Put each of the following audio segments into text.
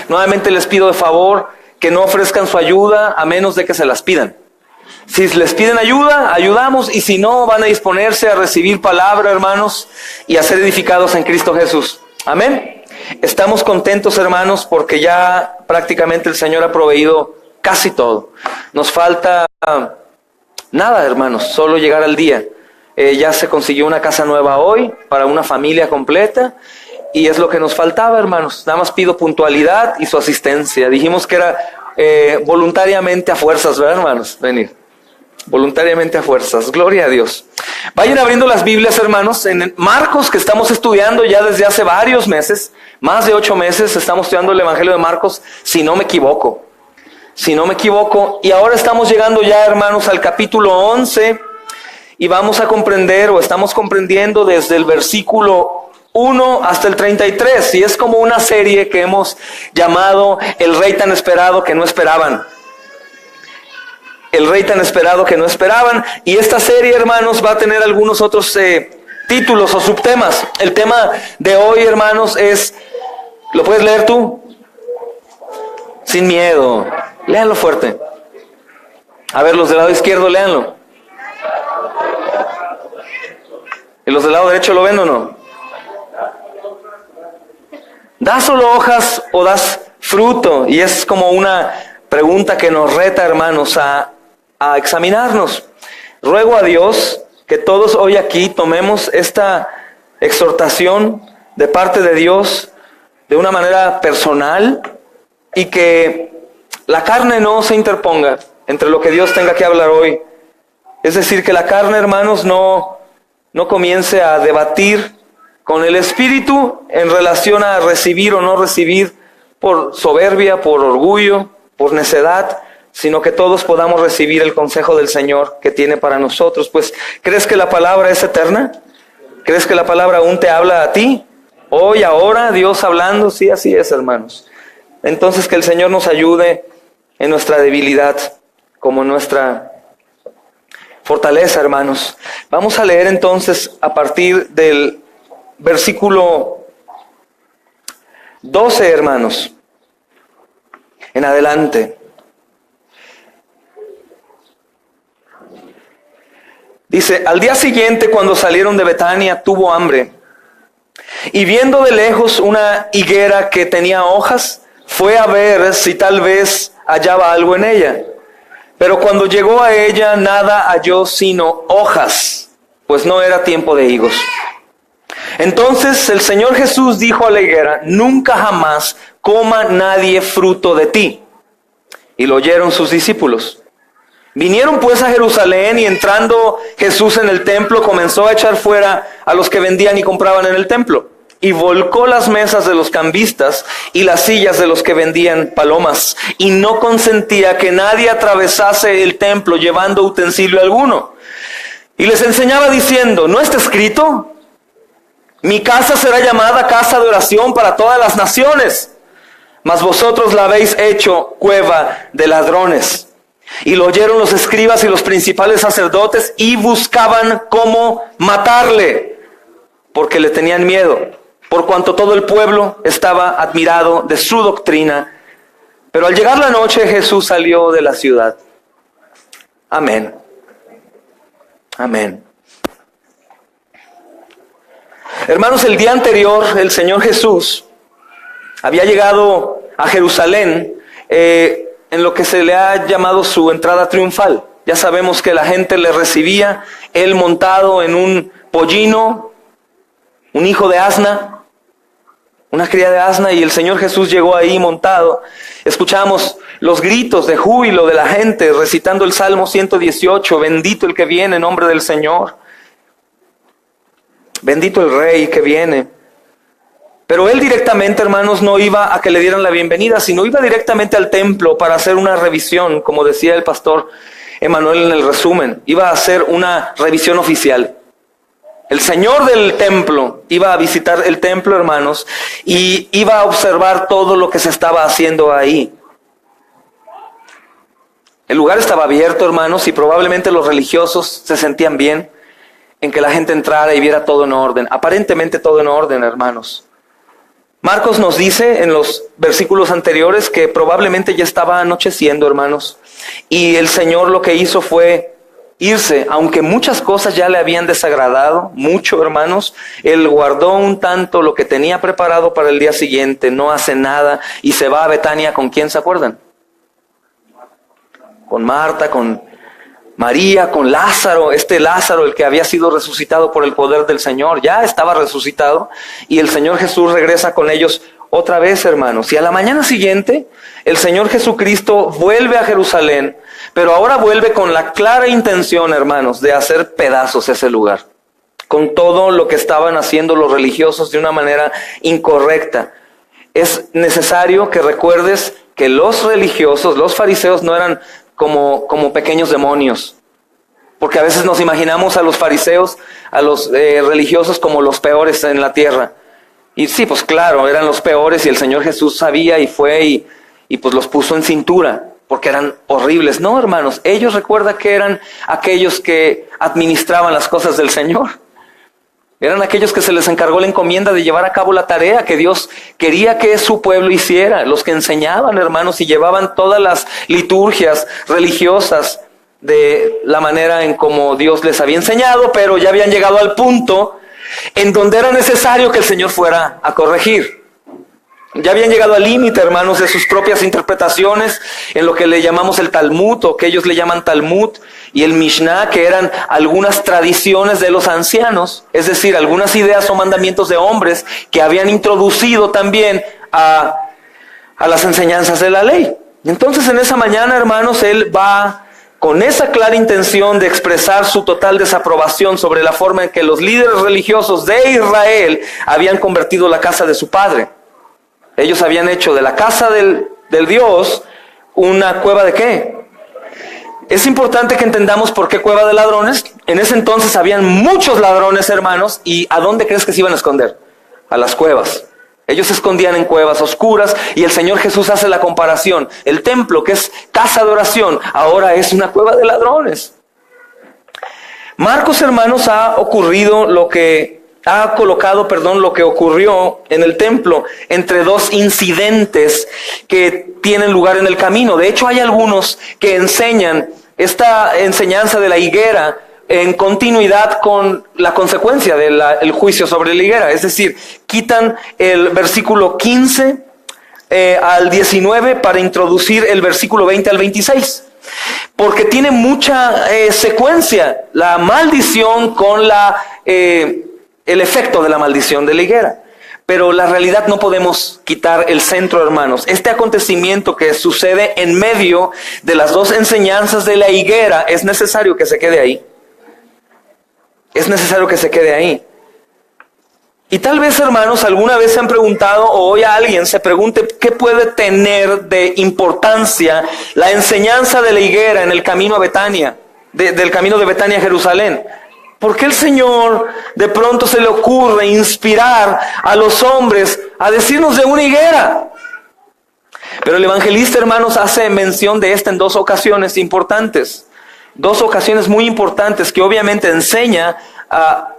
Nuevamente les pido de favor que no ofrezcan su ayuda a menos de que se las pidan. Si les piden ayuda, ayudamos, y si no, van a disponerse a recibir palabra, hermanos, y a ser edificados en Cristo Jesús. Amén. Estamos contentos, hermanos, porque ya prácticamente el Señor ha proveído casi todo. Nos falta nada, hermanos, solo llegar al día. Ya se consiguió una casa nueva hoy para una familia completa. Y es lo que nos faltaba, hermanos. Nada más pido puntualidad y su asistencia. Dijimos que era voluntariamente a fuerzas, ¿verdad, hermanos? Venir. Voluntariamente a fuerzas. Gloria a Dios. Vayan abriendo las Biblias, hermanos, en Marcos, que estamos estudiando ya desde hace varios meses. Más de 8 meses estamos estudiando el Evangelio de Marcos, si no me equivoco. Y ahora estamos llegando ya, hermanos, al capítulo 11. Y vamos a comprender, o estamos comprendiendo desde el versículo 1 hasta el 33, y es como una serie que hemos llamado El Rey tan esperado que no esperaban. El Rey tan esperado que no esperaban. Y esta serie, hermanos, va a tener algunos otros títulos o subtemas. El tema de hoy, hermanos, es... ¿Lo puedes leer tú? Sin miedo. Léanlo fuerte. A ver, los del lado izquierdo, léanlo. ¿Y los del lado derecho lo ven o no? ¿Das solo hojas o das fruto? Y es como una pregunta que nos reta, hermanos, a examinarnos. Ruego a Dios que todos hoy aquí tomemos esta exhortación de parte de Dios de una manera personal, y que la carne no se interponga entre lo que Dios tenga que hablar hoy. Es decir, que la carne, hermanos, no comience a debatir con el Espíritu en relación a recibir o no recibir por soberbia, por orgullo, por necedad, sino que todos podamos recibir el consejo del Señor que tiene para nosotros. Pues, ¿crees que la palabra es eterna? ¿Crees que la palabra aún te habla a ti? Hoy, ahora, Dios hablando. Sí, así es, hermanos. Entonces, que el Señor nos ayude en nuestra debilidad como en nuestra fortaleza, hermanos. Vamos a leer entonces a partir del versículo 12, hermanos, en adelante. Dice: al día siguiente, cuando salieron de Betania, tuvo hambre. Y viendo de lejos una higuera que tenía hojas, fue a ver si tal vez hallaba algo en ella. Pero cuando llegó a ella, nada halló sino hojas, pues no era tiempo de higos. Entonces el Señor Jesús dijo a la higuera: nunca jamás coma nadie fruto de ti. Y lo oyeron sus discípulos. Vinieron pues a Jerusalén, y entrando Jesús en el templo, comenzó a echar fuera a los que vendían y compraban en el templo. Y volcó las mesas de los cambistas y las sillas de los que vendían palomas. Y no consentía que nadie atravesase el templo llevando utensilio alguno. Y les enseñaba diciendo: ¿no está escrito? Mi casa será llamada casa de oración para todas las naciones. Mas vosotros la habéis hecho cueva de ladrones. Y lo oyeron los escribas y los principales sacerdotes, y buscaban cómo matarle, porque le tenían miedo, por cuanto todo el pueblo estaba admirado de su doctrina. Pero al llegar la noche, Jesús salió de la ciudad. Amén. Amén. Hermanos, el día anterior el Señor Jesús había llegado a Jerusalén en lo que se le ha llamado su entrada triunfal. Ya sabemos que la gente le recibía, él montado en un pollino, un hijo de asna, una cría de asna, y el Señor Jesús llegó ahí montado. Escuchamos los gritos de júbilo de la gente recitando el Salmo 118, bendito el que viene en nombre del Señor. Bendito el Rey que viene. Pero él directamente, hermanos, no iba a que le dieran la bienvenida, sino iba directamente al templo para hacer una revisión, como decía el pastor Emanuel en el resumen. Iba a hacer una revisión oficial. El Señor del templo iba a visitar el templo, hermanos, y iba a observar todo lo que se estaba haciendo ahí. El lugar estaba abierto, hermanos, y probablemente los religiosos se sentían bien en que la gente entrara y viera todo en orden. Aparentemente todo en orden, hermanos. Marcos nos dice en los versículos anteriores que probablemente ya estaba anocheciendo, hermanos, y el Señor lo que hizo fue irse, aunque muchas cosas ya le habían desagradado, mucho, hermanos. Él guardó un tanto lo que tenía preparado para el día siguiente, no hace nada y se va a Betania. ¿Con quién se acuerdan? Con Marta, con María, con Lázaro, Lázaro, el que había sido resucitado por el poder del Señor, ya estaba resucitado, y el Señor Jesús regresa con ellos otra vez, hermanos. Y a la mañana siguiente, el Señor Jesucristo vuelve a Jerusalén, pero ahora vuelve con la clara intención, hermanos, de hacer pedazos ese lugar, con todo lo que estaban haciendo los religiosos de una manera incorrecta. Es necesario que recuerdes que los religiosos, los fariseos, no eran como pequeños demonios. Porque a veces nos imaginamos a los fariseos, a los religiosos como los peores en la tierra. Y sí, pues claro, eran los peores y el Señor Jesús sabía y fue y pues los puso en cintura, porque eran horribles. No, hermanos, ellos recuerda que eran aquellos que administraban las cosas del Señor. Eran aquellos que se les encargó la encomienda de llevar a cabo la tarea que Dios quería que su pueblo hiciera. Los que enseñaban, hermanos, y llevaban todas las liturgias religiosas de la manera en como Dios les había enseñado, pero ya habían llegado al punto en donde era necesario que el Señor fuera a corregir. Ya habían llegado al límite, hermanos, de sus propias interpretaciones en lo que le llamamos el Talmud, o que ellos le llaman Talmud, y el Mishnah, que eran algunas tradiciones de los ancianos, es decir, algunas ideas o mandamientos de hombres que habían introducido también a las enseñanzas de la ley. Entonces, en esa mañana, hermanos, él va con esa clara intención de expresar su total desaprobación sobre la forma en que los líderes religiosos de Israel habían convertido la casa de su padre. Ellos habían hecho de la casa del Dios una cueva ¿de qué? Es importante que entendamos por qué cueva de ladrones. En ese entonces habían muchos ladrones, hermanos, ¿y a dónde crees que se iban a esconder? A las cuevas. Ellos se escondían en cuevas oscuras y el Señor Jesús hace la comparación. El templo, que es casa de oración, ahora es una cueva de ladrones. Marcos, hermanos, ha colocado, lo que ocurrió en el templo entre dos incidentes que tienen lugar en el camino. De hecho, hay algunos que enseñan esta enseñanza de la higuera en continuidad con la consecuencia del juicio sobre la higuera. Es decir, quitan el versículo 15 al 19 para introducir el versículo 20 al 26. Porque tiene mucha secuencia la maldición con el efecto de la maldición de la higuera. Pero la realidad no podemos quitar el centro, hermanos. Este acontecimiento que sucede en medio de las dos enseñanzas de la higuera es necesario que se quede ahí. Es necesario que se quede ahí. Y tal vez, hermanos, alguna vez se han preguntado, o hoy alguien se pregunte, ¿qué puede tener de importancia la enseñanza de la higuera en el camino a Betania, del camino de Betania a Jerusalén? ¿Por qué el Señor de pronto se le ocurre inspirar a los hombres a decirnos de una higuera? Pero el evangelista, hermanos, hace mención de esta en dos ocasiones importantes. Dos ocasiones muy importantes que obviamente enseña a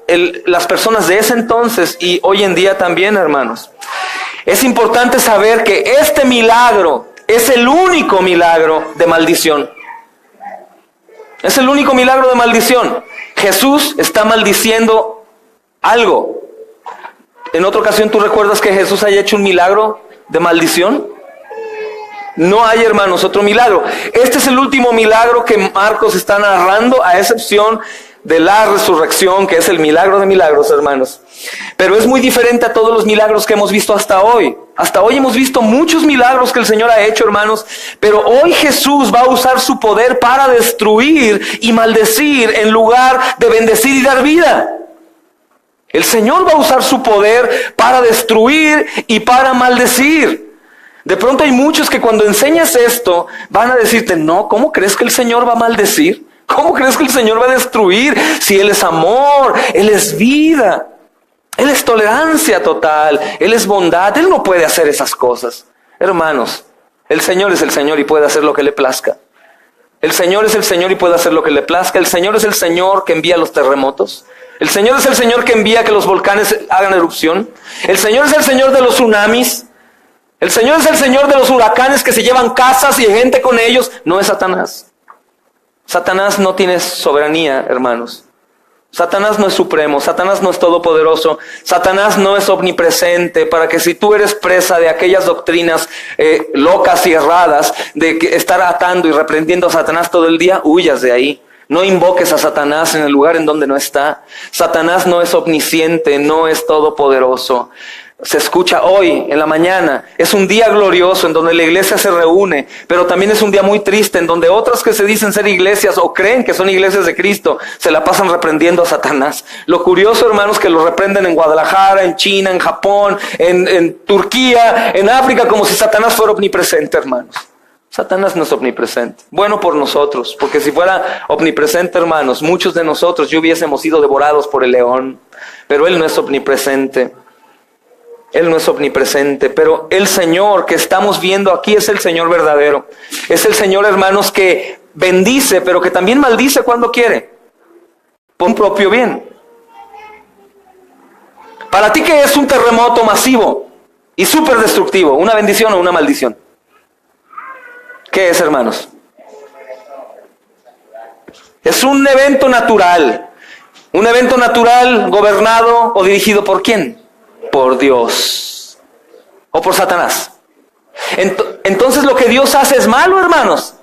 las personas de ese entonces y hoy en día también, hermanos. Es importante saber que este milagro es el único milagro de maldición. Es el único milagro de maldición. Jesús está maldiciendo algo. En otra ocasión, ¿tú recuerdas que Jesús haya hecho un milagro de maldición? No hay, hermanos, otro milagro. Este es el último milagro que Marcos está narrando, a excepción de la resurrección, que es el milagro de milagros, hermanos. Pero es muy diferente a todos los milagros que hemos visto hasta hoy. Hasta hoy hemos visto muchos milagros que el Señor ha hecho, hermanos, pero hoy Jesús va a usar su poder para destruir y maldecir en lugar de bendecir y dar vida. El Señor va a usar su poder para destruir y para maldecir. De pronto hay muchos que cuando enseñas esto van a decirte, no, ¿cómo crees que el Señor va a maldecir? ¿Cómo crees que el Señor va a destruir si Él es amor, Él es vida? Él es tolerancia total, Él es bondad, Él no puede hacer esas cosas. Hermanos, el Señor es el Señor y puede hacer lo que le plazca. El Señor es el Señor y puede hacer lo que le plazca. El Señor es el Señor que envía los terremotos. El Señor es el Señor que envía que los volcanes hagan erupción. El Señor es el Señor de los tsunamis. El Señor es el Señor de los huracanes que se llevan casas y gente con ellos. No es Satanás. Satanás no tiene soberanía, hermanos. Satanás no es supremo, Satanás no es todopoderoso, Satanás no es omnipresente para que si tú eres presa de aquellas doctrinas locas y erradas de estar atando y reprendiendo a Satanás todo el día, huyas de ahí. No invoques a Satanás en el lugar en donde no está. Satanás no es omnisciente, no es todopoderoso. Se escucha hoy, en la mañana, es un día glorioso en donde la iglesia se reúne, pero también es un día muy triste en donde otras que se dicen ser iglesias o creen que son iglesias de Cristo, se la pasan reprendiendo a Satanás. Lo curioso, hermanos, que lo reprenden en Guadalajara, en China, en Japón, en Turquía, en África, como si Satanás fuera omnipresente, hermanos. Satanás no es omnipresente. Bueno por nosotros, porque si fuera omnipresente, hermanos, muchos de nosotros ya hubiésemos sido devorados por el león, pero Él no es omnipresente. Él no es omnipresente, pero el Señor que estamos viendo aquí es el Señor verdadero. Es el Señor, hermanos, que bendice, pero que también maldice cuando quiere, por un propio bien. Para ti, ¿qué es un terremoto masivo y súper destructivo? ¿Una bendición o una maldición? ¿Qué es, hermanos? Es un evento natural. Un evento natural gobernado o dirigido ¿por quién? Por Dios o por Satanás. Entonces lo que Dios hace es malo, hermanos.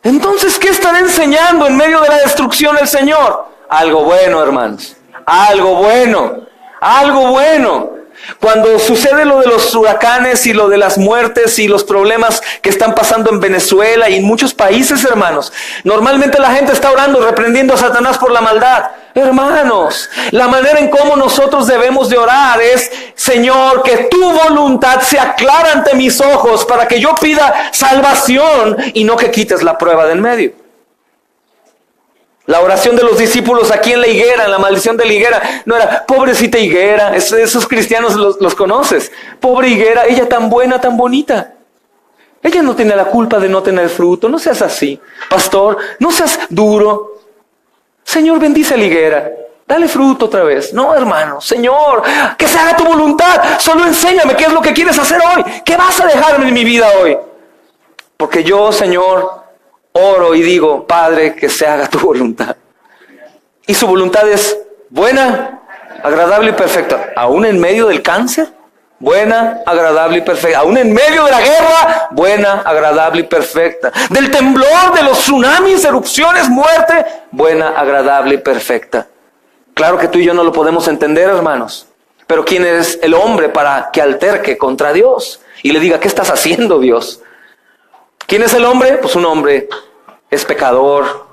Entonces, ¿qué estará enseñando en medio de la destrucción el Señor? Algo bueno, hermanos. Algo bueno. Algo bueno. Cuando sucede lo de los huracanes y lo de las muertes y los problemas que están pasando en Venezuela y en muchos países, hermanos, normalmente la gente está orando, reprendiendo a Satanás por la maldad. Hermanos, la manera en cómo nosotros debemos de orar es: Señor, que tu voluntad sea clara ante mis ojos para que yo pida salvación y no que quites la prueba del medio. La oración de los discípulos aquí en la higuera, en la maldición de la higuera, no era pobrecita higuera, esos cristianos los conoces. Pobre higuera, ella tan buena, tan bonita. Ella no tiene la culpa de no tener fruto, no seas así. Pastor, no seas duro. Señor, bendice la higuera, dale fruto otra vez. No, hermano, Señor, que se haga tu voluntad. Solo enséñame qué es lo que quieres hacer hoy. ¿Qué vas a dejarme en mi vida hoy? Porque yo, Señor, oro y digo: Padre, que se haga tu voluntad. Y su voluntad es buena, agradable y perfecta. Aún en medio del cáncer, buena, agradable y perfecta. Aún en medio de la guerra, buena, agradable y perfecta. Del temblor, de los tsunamis, erupciones, muerte, buena, agradable y perfecta. Claro que tú y yo no lo podemos entender, hermanos. Pero ¿quién es el hombre para que alterque contra Dios y le diga: ¿qué estás haciendo, Dios? ¿Quién es el hombre? Pues un hombre es pecador,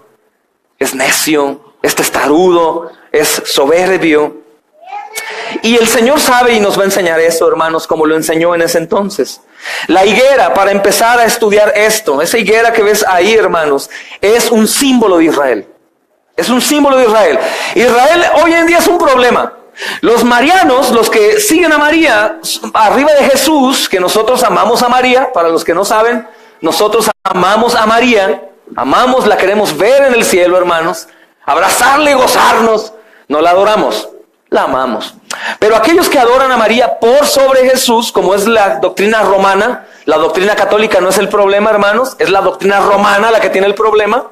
es necio, es testarudo, es soberbio. Y el Señor sabe y nos va a enseñar eso, hermanos, como lo enseñó en ese entonces. La higuera, para empezar a estudiar esto, esa higuera que ves ahí, hermanos, es un símbolo de Israel. Es un símbolo de Israel. Israel hoy en día es un problema. Los marianos, los que siguen a María, arriba de Jesús, que nosotros amamos a María, para los que no saben, nosotros amamos a María, amamos, la queremos ver en el cielo, hermanos, abrazarle y gozarnos. No la adoramos, la amamos. Pero aquellos que adoran a María por sobre Jesús, como es la doctrina romana, la doctrina católica no es el problema, hermanos, es la doctrina romana la que tiene el problema.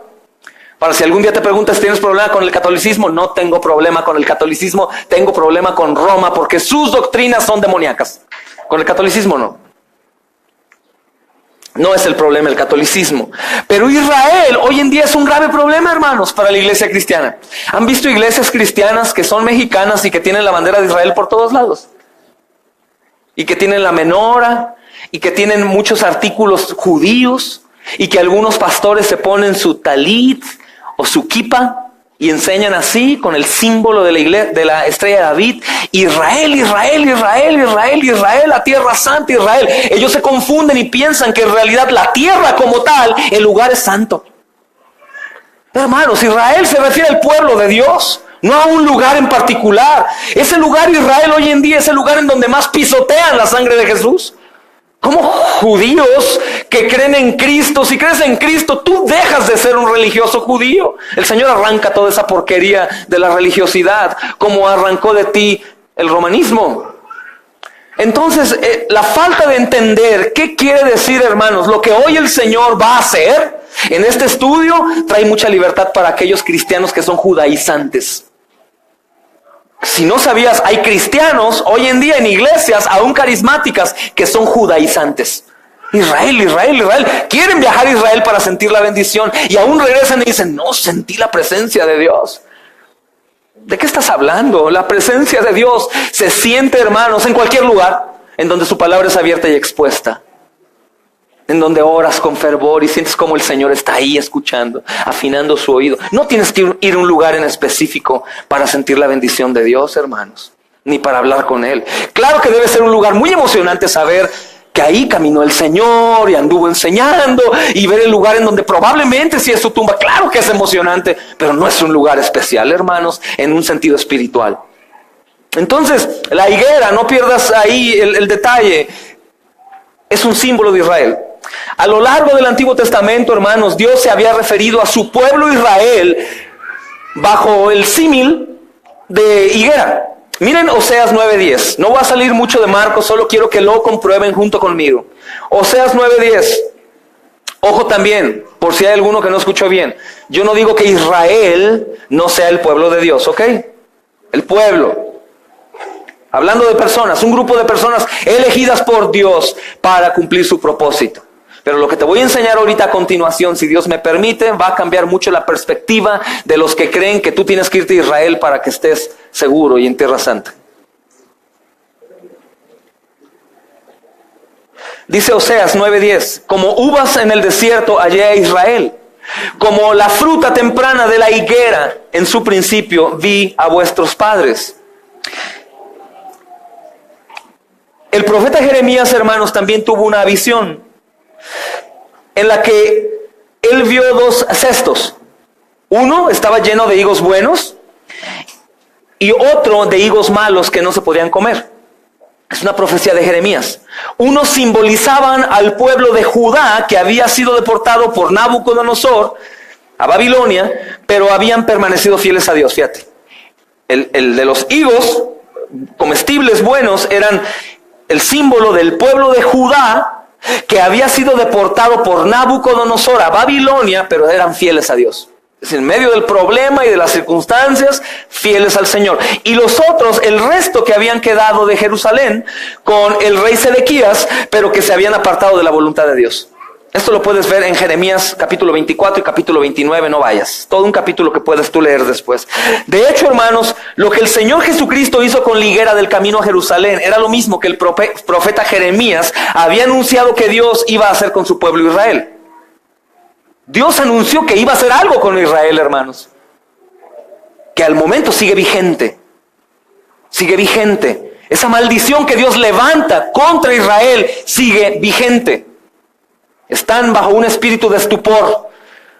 Para si algún día te preguntas, ¿tienes problema con el catolicismo? No tengo problema con el catolicismo, tengo problema con Roma, porque sus doctrinas son demoníacas. Con el catolicismo no. No es el problema el catolicismo. Pero Israel hoy en día es un grave problema, hermanos, para la iglesia cristiana. ¿Han visto iglesias cristianas que son mexicanas y que tienen la bandera de Israel por todos lados? Y que tienen la menora, y que tienen muchos artículos judíos, y que algunos pastores se ponen su talit o su kipa y enseñan así con el símbolo de la iglesia, de la estrella de David: Israel, Israel, Israel, Israel, Israel, la tierra santa, Israel. Ellos se confunden y piensan que en realidad la tierra como tal, el lugar es santo. Hermanos, Israel se refiere al pueblo de Dios, no a un lugar en particular. Ese lugar, Israel, hoy en día es el lugar en donde más pisotean la sangre de Jesús. ¿Cómo judíos que creen en Cristo. Si crees en Cristo, tú dejas de ser un religioso judío. El Señor arranca toda esa porquería de la religiosidad, como arrancó de ti el romanismo. Entonces, la falta de entender qué quiere decir, hermanos, lo que hoy el Señor va a hacer en este estudio, trae mucha libertad para aquellos cristianos que son judaizantes. Si no sabías, hay cristianos hoy en día en iglesias, aún carismáticas, que son judaizantes. Israel. Quieren viajar a Israel para sentir la bendición y aún regresan y dicen, no, sentí la presencia de Dios. ¿De qué estás hablando? La presencia de Dios se siente, hermanos, en cualquier lugar en donde su palabra es abierta y expuesta. En donde oras con fervor y sientes como el Señor está ahí escuchando, afinando su oído. No tienes que ir a un lugar en específico para sentir la bendición de Dios, hermanos, ni para hablar con Él. Claro que debe ser un lugar muy emocionante saber que ahí caminó el Señor y anduvo enseñando, y ver el lugar en donde probablemente sí es su tumba. Claro que es emocionante, pero no es un lugar especial, hermanos, en un sentido espiritual. Entonces, la higuera, no pierdas ahí el detalle, es un símbolo de Israel. A lo largo del Antiguo Testamento, hermanos, Dios se había referido a su pueblo Israel bajo el símil de higuera. Miren Oseas 9:10. No voy a salir mucho de Marcos, solo quiero que lo comprueben junto conmigo. Oseas 9:10. Ojo también, por si hay alguno que no escuchó bien. Yo no digo que Israel no sea el pueblo de Dios, ¿ok? El pueblo. Hablando de personas, un grupo de personas elegidas por Dios para cumplir su propósito. Pero lo que te voy a enseñar ahorita a continuación, si Dios me permite, va a cambiar mucho la perspectiva de los que creen que tú tienes que irte a Israel para que estés seguro y en Tierra Santa. Dice Oseas 9:10, como uvas en el desierto hallé a Israel, como la fruta temprana de la higuera en su principio vi a vuestros padres. El profeta Jeremías, hermanos, también tuvo una visión en la que él vio dos cestos. Uno estaba lleno de higos buenos y otro de higos malos que no se podían comer. Es una profecía de Jeremías. Unos simbolizaban al pueblo de Judá que había sido deportado por Nabucodonosor a Babilonia, pero habían permanecido fieles a Dios. Fíjate, el de los higos comestibles buenos eran el símbolo del pueblo de Judá que había sido deportado por Nabucodonosor a Babilonia, pero eran fieles a Dios. Es en medio del problema y de las circunstancias, fieles al Señor. Y los otros, el resto que habían quedado de Jerusalén con el rey Sedequías, pero que se habían apartado de la voluntad de Dios. Esto lo puedes ver en Jeremías capítulo 24 y capítulo 29, no vayas. Todo un capítulo que puedes tú leer después. De hecho, hermanos, lo que el Señor Jesucristo hizo con la higuera del camino a Jerusalén era lo mismo que el profeta Jeremías había anunciado que Dios iba a hacer con su pueblo Israel. Dios anunció que iba a hacer algo con Israel, hermanos, que al momento sigue vigente. Sigue vigente. Esa maldición que Dios levanta contra Israel sigue vigente. Están bajo un espíritu de estupor.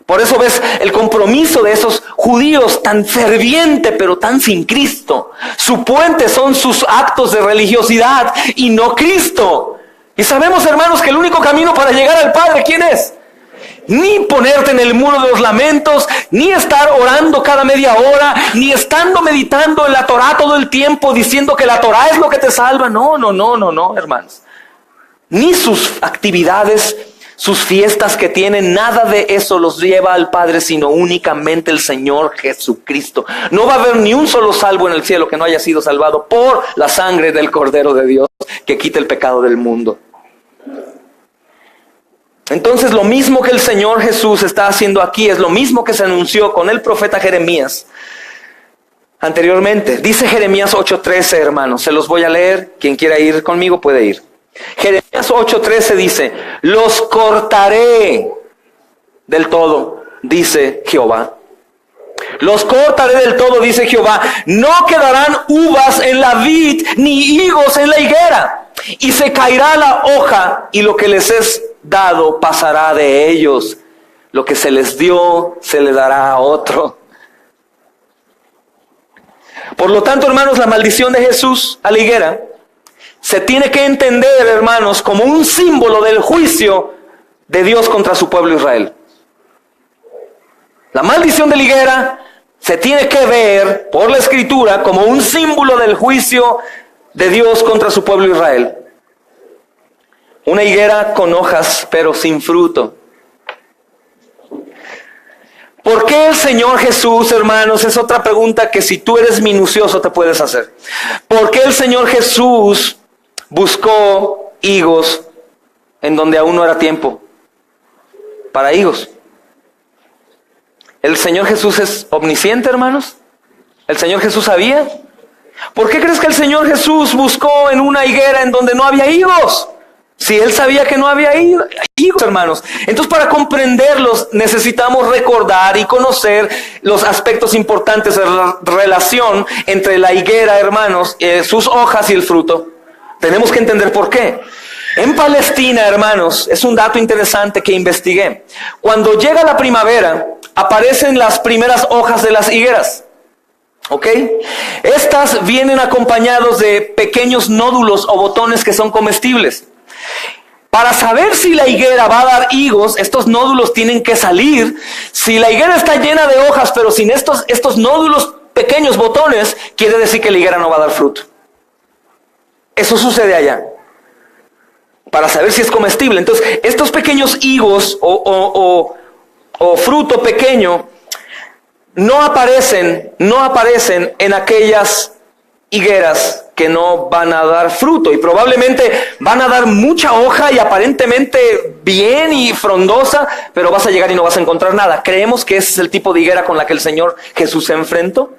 Por eso ves el compromiso de esos judíos tan ferviente, pero tan sin Cristo. Su puente son sus actos de religiosidad y no Cristo. Y sabemos, hermanos, que el único camino para llegar al Padre, ¿quién es? Ni ponerte en el muro de los lamentos, ni estar orando cada media hora, ni estando meditando en la Torá todo el tiempo, diciendo que la Torá es lo que te salva. No, hermanos. Ni sus actividades, sus fiestas que tienen, nada de eso los lleva al Padre, sino únicamente el Señor Jesucristo. No va a haber ni un solo salvo en el cielo que no haya sido salvado por la sangre del Cordero de Dios que quita el pecado del mundo. Entonces, lo mismo que el Señor Jesús está haciendo aquí es lo mismo que se anunció con el profeta Jeremías anteriormente. Dice Jeremías 8:13, hermanos. Se los voy a leer. Quien quiera ir conmigo puede ir. Jeremías 8:13 dice: los cortaré del todo, dice Jehová. Los cortaré del todo, dice Jehová. No quedarán uvas en la vid, ni higos en la higuera. Y se caerá la hoja, y lo que les es dado pasará de ellos. Lo que se les dio, se le dará a otro. Por lo tanto, hermanos, la maldición de Jesús a la higuera se tiene que entender, hermanos, como un símbolo del juicio de Dios contra su pueblo Israel. La maldición de la higuera se tiene que ver por la Escritura como un símbolo del juicio de Dios contra su pueblo Israel. Una higuera con hojas pero sin fruto. ¿Por qué el Señor Jesús, hermanos? Es otra pregunta que si tú eres minucioso te puedes hacer. ¿Por qué el Señor Jesús buscó higos en donde aún no era tiempo para higos? ¿El Señor Jesús es omnisciente, hermanos? ¿El Señor Jesús sabía? ¿Por qué crees que el Señor Jesús buscó en una higuera en donde no había higos? Si Él sabía que no había higos, hermanos. Entonces, para comprenderlos, necesitamos recordar y conocer los aspectos importantes de la relación entre la higuera, hermanos, sus hojas y el fruto. Tenemos que entender por qué. En Palestina, hermanos, es un dato interesante que investigué. Cuando llega la primavera, aparecen las primeras hojas de las higueras. ¿Ok? Estas vienen acompañados de pequeños nódulos o botones que son comestibles. Para saber si la higuera va a dar higos, estos nódulos tienen que salir. Si la higuera está llena de hojas, pero sin estos nódulos, pequeños botones, quiere decir que la higuera no va a dar fruto. Eso sucede allá. Para saber si es comestible. Entonces, estos pequeños higos o fruto pequeño no aparecen en aquellas higueras que no van a dar fruto, y probablemente van a dar mucha hoja y aparentemente bien y frondosa, pero vas a llegar y no vas a encontrar nada. Creemos que ese es el tipo de higuera con la que el Señor Jesús se enfrentó.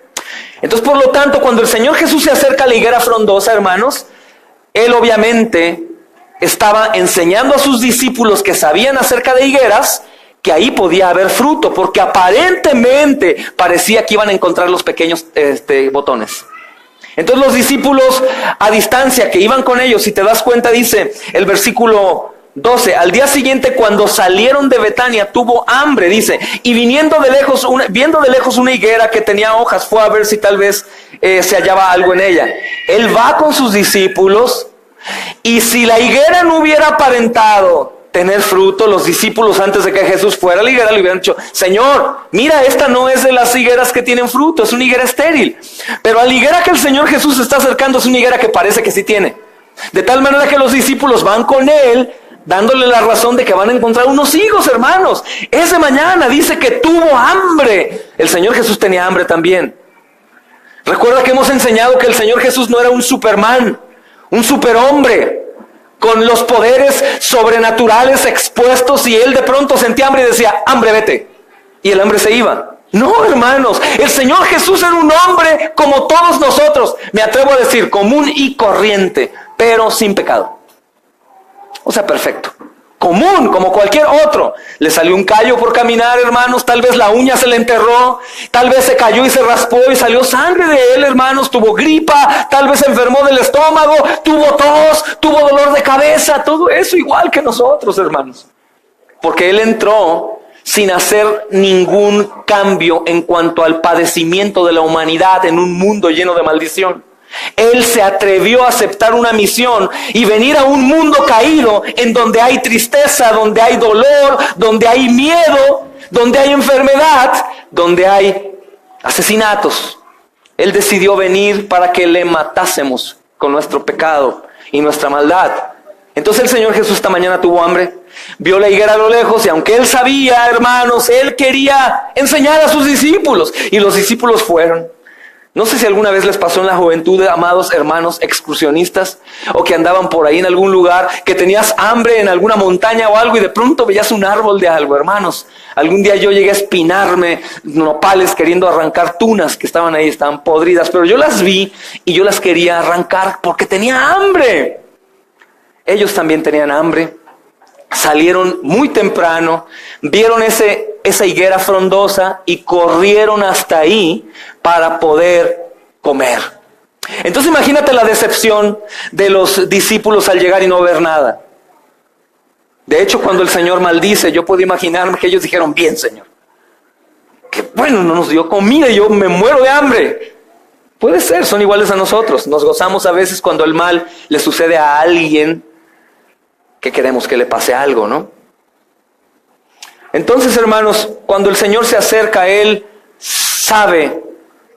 Entonces, por lo tanto, cuando el Señor Jesús se acerca a la higuera frondosa, hermanos, Él obviamente estaba enseñando a sus discípulos que sabían acerca de higueras, que ahí podía haber fruto, porque aparentemente parecía que iban a encontrar los pequeños botones. Entonces los discípulos a distancia que iban con ellos, si te das cuenta, dice el versículo 12, al día siguiente cuando salieron de Betania tuvo hambre, dice, y viendo de lejos una higuera que tenía hojas, fue a ver si tal vez se hallaba algo en ella. Él va con sus discípulos, y si la higuera no hubiera aparentado tener fruto, los discípulos antes de que Jesús fuera a la higuera le hubieran dicho: Señor, mira, esta no es de las higueras que tienen fruto, es una higuera estéril. Pero a la higuera que el Señor Jesús se está acercando es una higuera que parece que sí tiene. De tal manera que los discípulos van con Él, dándole la razón de que van a encontrar unos higos, hermanos. Es de mañana, dice que tuvo hambre. El Señor Jesús tenía hambre también. Recuerda que hemos enseñado que el Señor Jesús no era un Superman, un superhombre con los poderes sobrenaturales expuestos, y Él de pronto sentía hambre y decía: hambre, vete. Y el hambre se iba. No, hermanos, el Señor Jesús era un hombre como todos nosotros. Me atrevo a decir, común y corriente, pero sin pecado. O sea, perfecto. Común, como cualquier otro. Le salió un callo por caminar, hermanos. Tal vez la uña se le enterró. Tal vez se cayó y se raspó y salió sangre de él, hermanos. Tuvo gripa. Tal vez se enfermó del estómago. Tuvo tos. Tuvo dolor de cabeza. Todo eso igual que nosotros, hermanos. Porque Él entró sin hacer ningún cambio en cuanto al padecimiento de la humanidad en un mundo lleno de maldición. Él se atrevió a aceptar una misión y venir a un mundo caído en donde hay tristeza, donde hay dolor, donde hay miedo, donde hay enfermedad, donde hay asesinatos. Él decidió venir para que le matásemos con nuestro pecado y nuestra maldad. Entonces el Señor Jesús esta mañana tuvo hambre, vio la higuera a lo lejos, y aunque Él sabía, hermanos, Él quería enseñar a sus discípulos, y los discípulos fueron. No sé si alguna vez les pasó en la juventud, amados hermanos excursionistas, o que andaban por ahí en algún lugar, que tenías hambre en alguna montaña o algo, y de pronto veías un árbol de algo, hermanos. Algún día yo llegué a espinarme nopales queriendo arrancar tunas que estaban ahí, estaban podridas, pero yo las vi y yo las quería arrancar porque tenía hambre. Ellos también tenían hambre. Salieron muy temprano, vieron esa higuera frondosa y corrieron hasta ahí para poder comer. Entonces imagínate la decepción de los discípulos al llegar y no ver nada. De hecho, cuando el Señor maldice, yo puedo imaginarme que ellos dijeron: bien, Señor, que bueno, no nos dio comida y yo me muero de hambre. Puede ser, son iguales a nosotros. Nos gozamos a veces cuando el mal le sucede a alguien que queremos que le pase algo, ¿no? Entonces, hermanos, cuando el Señor se acerca a él, sabe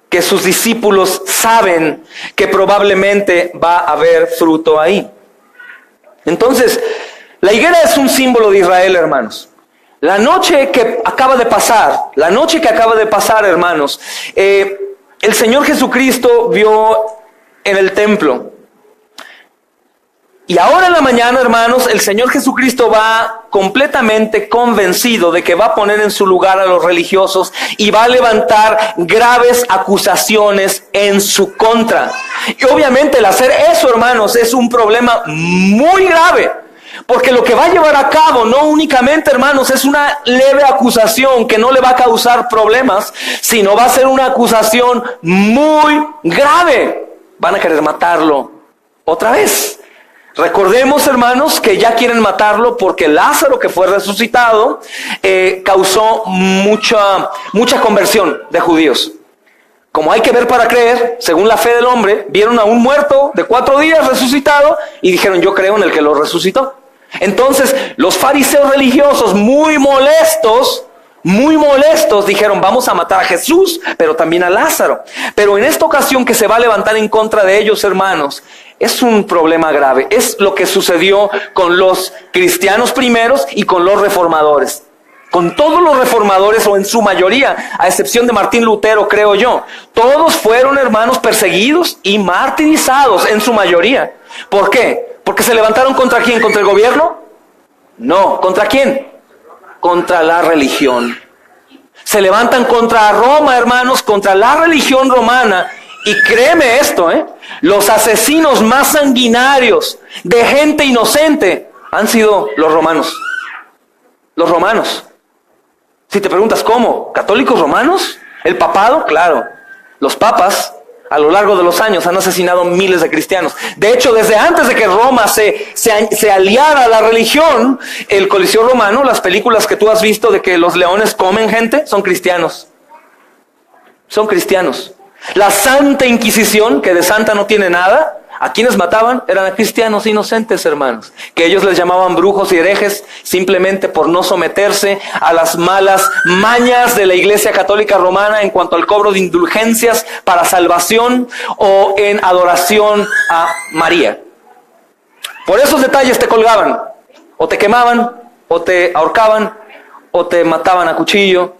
que sus discípulos saben que probablemente va a haber fruto ahí. Entonces, la higuera es un símbolo de Israel, hermanos. La noche que acaba de pasar, hermanos, el Señor Jesucristo vio en el templo. Y ahora en la mañana, hermanos, el Señor Jesucristo va completamente convencido de que va a poner en su lugar a los religiosos y va a levantar graves acusaciones en su contra. Y obviamente el hacer eso, hermanos, es un problema muy grave. Porque lo que va a llevar a cabo no únicamente, hermanos, es una leve acusación que no le va a causar problemas, sino va a ser una acusación muy grave. Van a querer matarlo otra vez. Recordemos, hermanos, que ya quieren matarlo porque Lázaro, que fue resucitado, causó mucha conversión de judíos. Como hay que ver para creer, según la fe del hombre, vieron a un muerto de 4 días resucitado y dijeron, yo creo en el que lo resucitó. Entonces, los fariseos religiosos, muy molestos, dijeron, vamos a matar a Jesús, pero también a Lázaro. Pero en esta ocasión que se va a levantar en contra de ellos, hermanos, es un problema grave. Es lo que sucedió con los cristianos primeros y con los reformadores. Con todos los reformadores, o en su mayoría, a excepción de Martín Lutero, creo yo, todos fueron, hermanos, perseguidos y martirizados en su mayoría. ¿Por qué? ¿Porque se levantaron contra quién? ¿Contra el gobierno? No. ¿Contra quién? Contra la religión. Se levantan contra Roma, hermanos, contra la religión romana. Y créeme esto, los asesinos más sanguinarios de gente inocente han sido los romanos. Los romanos. Si te preguntas, ¿cómo? ¿Católicos romanos? ¿El papado? Claro. Los papas, a lo largo de los años, han asesinado miles de cristianos. De hecho, desde antes de que Roma se aliara a la religión, el Coliseo Romano, las películas que tú has visto de que los leones comen gente, son cristianos. Son cristianos. La Santa Inquisición, que de santa no tiene nada, a quienes mataban eran a cristianos inocentes, hermanos, que ellos les llamaban brujos y herejes simplemente por no someterse a las malas mañas de la Iglesia Católica Romana en cuanto al cobro de indulgencias para salvación o en adoración a María. Por esos detalles te colgaban, o te quemaban, o te ahorcaban, o te mataban a cuchillo,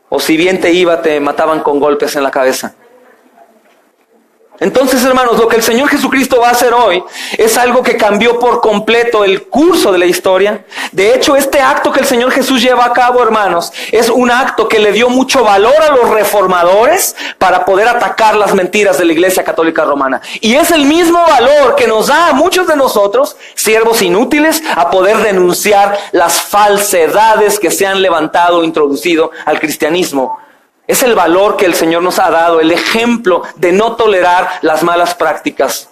o si bien te iba, te mataban con golpes en la cabeza. Entonces, hermanos, lo que el Señor Jesucristo va a hacer hoy es algo que cambió por completo el curso de la historia. De hecho, este acto que el Señor Jesús lleva a cabo, hermanos, es un acto que le dio mucho valor a los reformadores para poder atacar las mentiras de la Iglesia Católica Romana. Y es el mismo valor que nos da a muchos de nosotros, siervos inútiles, a poder denunciar las falsedades que se han levantado e introducido al cristianismo. Es el valor que el Señor nos ha dado, el ejemplo de no tolerar las malas prácticas.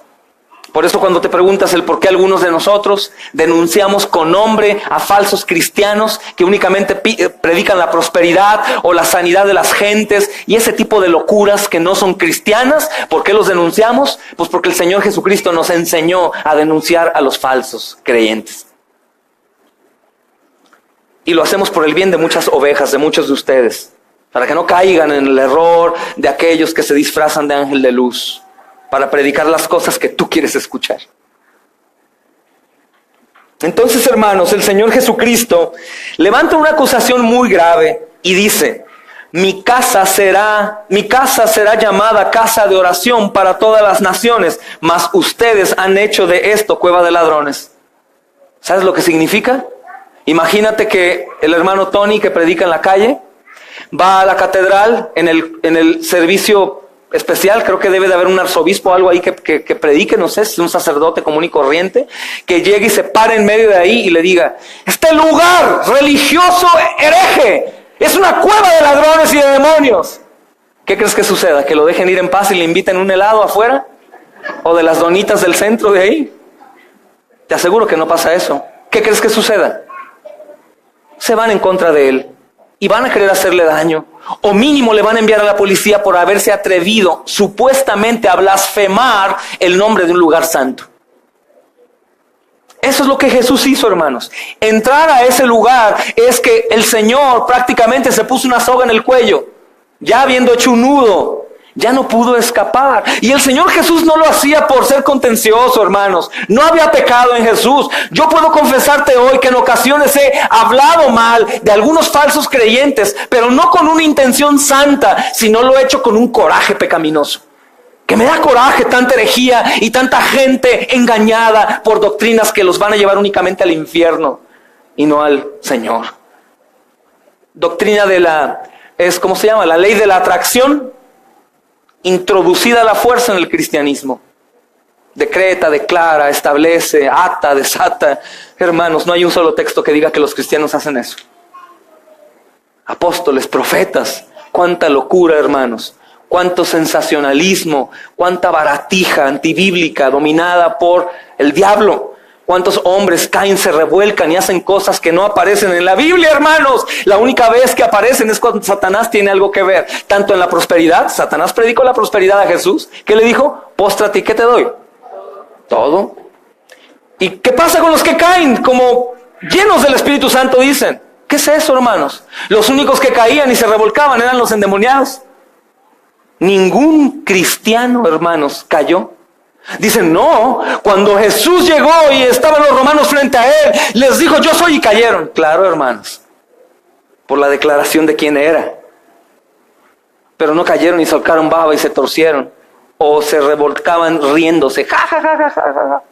Por eso cuando te preguntas el por qué algunos de nosotros denunciamos con nombre a falsos cristianos que únicamente predican la prosperidad o la sanidad de las gentes y ese tipo de locuras que no son cristianas, ¿por qué los denunciamos? Pues porque el Señor Jesucristo nos enseñó a denunciar a los falsos creyentes. Y lo hacemos por el bien de muchas ovejas, de muchos de ustedes. Para que no caigan en el error de aquellos que se disfrazan de ángel de luz, para predicar las cosas que tú quieres escuchar. Entonces, hermanos, el Señor Jesucristo levanta una acusación muy grave y dice, mi casa será llamada casa de oración para todas las naciones, mas ustedes han hecho de esto cueva de ladrones. ¿Sabes lo que significa? Imagínate que el hermano Tony, que predica en la calle, va a la catedral en el servicio especial. Creo que debe de haber un arzobispo o algo ahí que predique, no sé, si es un sacerdote común y corriente, que llegue y se pare en medio de ahí y le diga, este lugar religioso hereje es una cueva de ladrones y de demonios. ¿Qué crees que suceda? ¿Que lo dejen ir en paz y le inviten un helado afuera? ¿O de las donitas del centro de ahí? Te aseguro que no pasa eso. ¿Qué crees que suceda? Se van en contra de él. Y van a querer hacerle daño. O mínimo le van a enviar a la policía por haberse atrevido supuestamente a blasfemar el nombre de un lugar santo. Eso es lo que Jesús hizo, hermanos. Entrar a ese lugar es que el Señor prácticamente se puso una soga en el cuello, ya habiendo hecho un nudo, ya no pudo escapar. Y el Señor Jesús no lo hacía por ser contencioso, hermanos. No había pecado en Jesús. Yo puedo confesarte hoy que en ocasiones he hablado mal de algunos falsos creyentes, pero no con una intención santa, sino lo he hecho con un coraje pecaminoso. Que me da coraje tanta herejía y tanta gente engañada por doctrinas que los van a llevar únicamente al infierno y no al Señor. Doctrina ¿cómo se llama? La ley de la atracción, introducida a la fuerza en el cristianismo. Decreta, declara, establece, ata, desata. Hermanos, no hay un solo texto que diga que los cristianos hacen eso. Apóstoles, profetas, cuánta locura, hermanos. Cuánto sensacionalismo, cuánta baratija antibíblica dominada por el diablo. Cuántos hombres caen, se revuelcan y hacen cosas que no aparecen en la Biblia, hermanos. La única vez que aparecen es cuando Satanás tiene algo que ver. Tanto en la prosperidad, Satanás predicó la prosperidad a Jesús. ¿Qué le dijo? Póstrate, ¿y qué te doy? Todo. ¿Y qué pasa con los que caen? Como llenos del Espíritu Santo dicen. ¿Qué es eso, hermanos? Los únicos que caían y se revolcaban eran los endemoniados. Ningún cristiano, hermanos, cayó. Dicen, no, cuando Jesús llegó y estaban los romanos frente a él, les dijo, yo soy, y cayeron. Claro, hermanos, por la declaración de quién era. Pero no cayeron y sacaron baba y se torcieron. O se revolcaban riéndose. Ja, ja, ja, ja, ja, ja.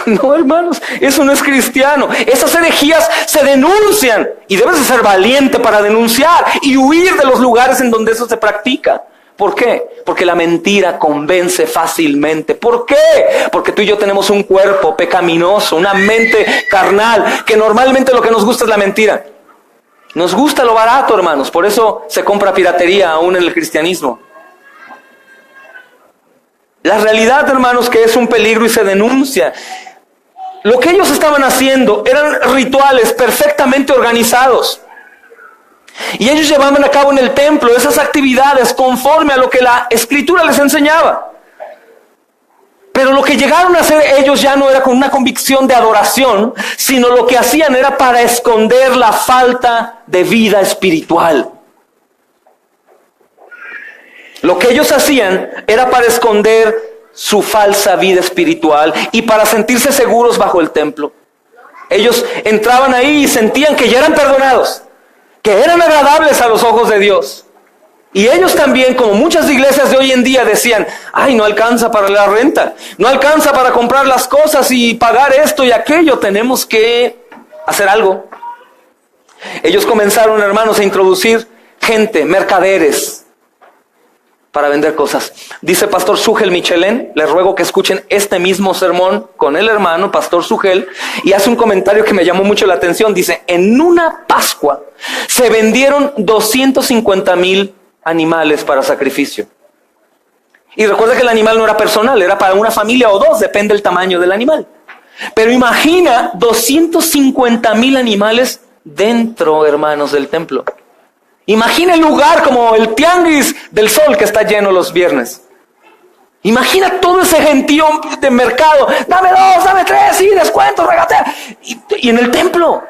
No, hermanos, eso no es cristiano. Esas herejías se denuncian y debes de ser valiente para denunciar y huir de los lugares en donde eso se practica. ¿Por qué? Porque la mentira convence fácilmente. ¿Por qué? Porque tú y yo tenemos un cuerpo pecaminoso, una mente carnal, que normalmente lo que nos gusta es la mentira. Nos gusta lo barato, hermanos. Por eso se compra piratería aún en el cristianismo. La realidad, hermanos, que es un peligro y se denuncia. Lo que ellos estaban haciendo eran rituales perfectamente organizados. Y ellos llevaban a cabo en el templo esas actividades conforme a lo que la Escritura les enseñaba. Pero lo que llegaron a hacer ellos ya no era con una convicción de adoración, sino lo que hacían era para esconder la falta de vida espiritual. Lo que ellos hacían era para esconder su falsa vida espiritual y para sentirse seguros bajo el templo. Ellos entraban ahí y sentían que ya eran perdonados, que eran agradables a los ojos de Dios. Y ellos también, como muchas iglesias de hoy en día, decían, ay, no alcanza para la renta, no alcanza para comprar las cosas y pagar esto y aquello, tenemos que hacer algo. Ellos comenzaron, hermanos, a introducir gente, mercaderes, para vender cosas. Dice Pastor Sugel Michelén, les ruego que escuchen este mismo sermón con el hermano Pastor Sugel, y hace un comentario que me llamó mucho la atención. Dice, en una Pascua se vendieron 250,000 animales para sacrificio. Y recuerda que el animal no era personal, era para una familia o dos, depende del tamaño del animal. Pero imagina 250,000 animales dentro, hermanos, del templo. Imagina el lugar como el tianguis del sol que está lleno los viernes. Imagina todo ese gentío de mercado. Dame 2, dame 3, sí, descuento, regatea. Y en el templo.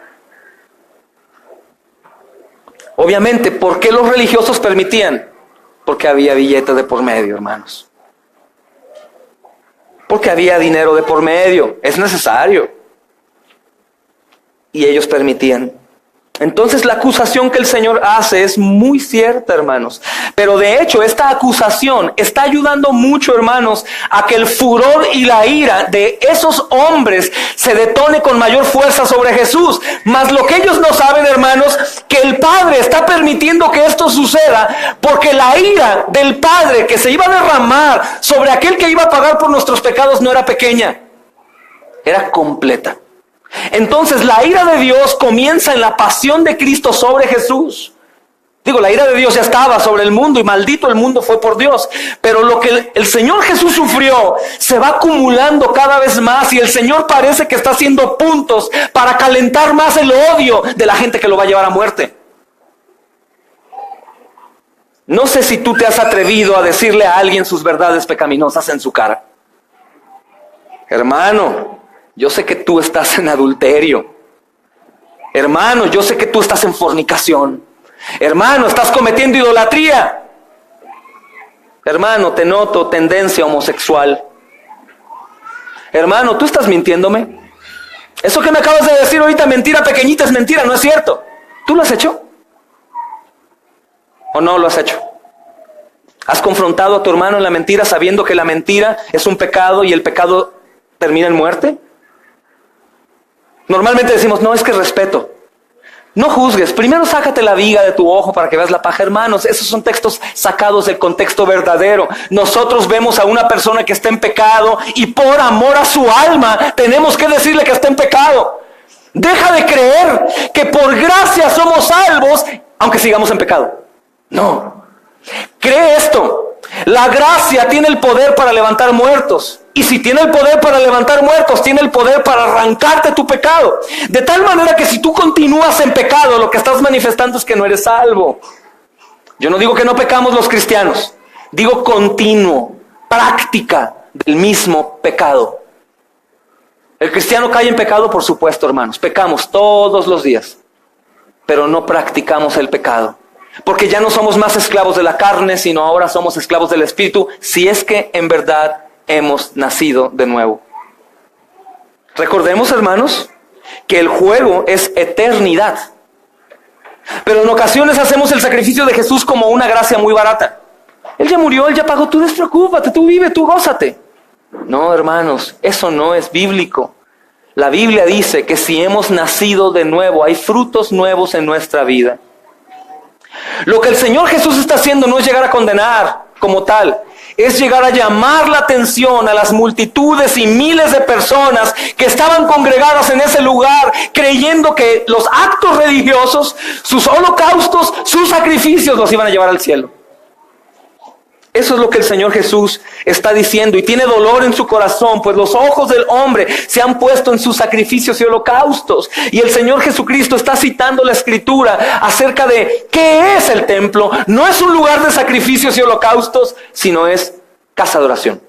Obviamente, ¿por qué los religiosos permitían? Porque había billetes de por medio, hermanos. Porque había dinero de por medio. Es necesario. Y ellos permitían. Entonces la acusación que el Señor hace es muy cierta, hermanos. Pero de hecho esta acusación está ayudando mucho, hermanos, a que el furor y la ira de esos hombres se detone con mayor fuerza sobre Jesús. Mas lo que ellos no saben, hermanos, que el Padre está permitiendo que esto suceda porque la ira del Padre que se iba a derramar sobre aquel que iba a pagar por nuestros pecados no era pequeña, era completa. Entonces la ira de Dios comienza en la pasión de Cristo sobre Jesús. Digo, la ira de Dios ya estaba sobre el mundo y maldito el mundo fue por Dios. Pero lo que el Señor Jesús sufrió se va acumulando cada vez más y el Señor parece que está haciendo puntos para calentar más el odio de la gente que lo va a llevar a muerte. No sé si tú te has atrevido a decirle a alguien sus verdades pecaminosas en su cara. Hermano, yo sé que tú estás en adulterio. Hermano, yo sé que tú estás en fornicación. Hermano, estás cometiendo idolatría. Hermano, te noto tendencia homosexual. Hermano, tú estás mintiéndome. Eso que me acabas de decir ahorita, mentira pequeñita, es mentira, no es cierto. ¿Tú lo has hecho? ¿O no lo has hecho? ¿Has confrontado a tu hermano en la mentira sabiendo que la mentira es un pecado y el pecado termina en muerte? Normalmente decimos, no, es que respeto. No juzgues, primero sácate la viga de tu ojo para que veas la paja. Hermanos, esos son textos sacados del contexto verdadero. Nosotros vemos a una persona que está en pecado y por amor a su alma tenemos que decirle que está en pecado. Deja de creer que por gracia somos salvos aunque sigamos en pecado. No, cree esto. La gracia tiene el poder para levantar muertos. Y si tiene el poder para levantar muertos, tiene el poder para arrancarte tu pecado. De tal manera que si tú continúas en pecado, lo que estás manifestando es que no eres salvo. Yo no digo que no pecamos los cristianos. Digo continuo, práctica del mismo pecado. El cristiano cae en pecado, por supuesto, hermanos. Pecamos todos los días. Pero no practicamos el pecado. Porque ya no somos más esclavos de la carne, sino ahora somos esclavos del Espíritu, si es que en verdad hemos nacido de nuevo. Recordemos, hermanos, que el juego es eternidad. Pero en ocasiones hacemos el sacrificio de Jesús como una gracia muy barata. Él ya murió, Él ya pagó, tú despreocúpate, tú vive, tú gózate. No, hermanos, eso no es bíblico. La Biblia dice que si hemos nacido de nuevo, hay frutos nuevos en nuestra vida. Lo que el Señor Jesús está haciendo no es llegar a condenar como tal, es llegar a llamar la atención a las multitudes y miles de personas que estaban congregadas en ese lugar, creyendo que los actos religiosos, sus holocaustos, sus sacrificios los iban a llevar al cielo. Eso es lo que el Señor Jesús está diciendo y tiene dolor en su corazón, pues los ojos del hombre se han puesto en sus sacrificios y holocaustos. Y el Señor Jesucristo está citando la Escritura acerca de qué es el templo. No es un lugar de sacrificios y holocaustos, sino es casa de oración.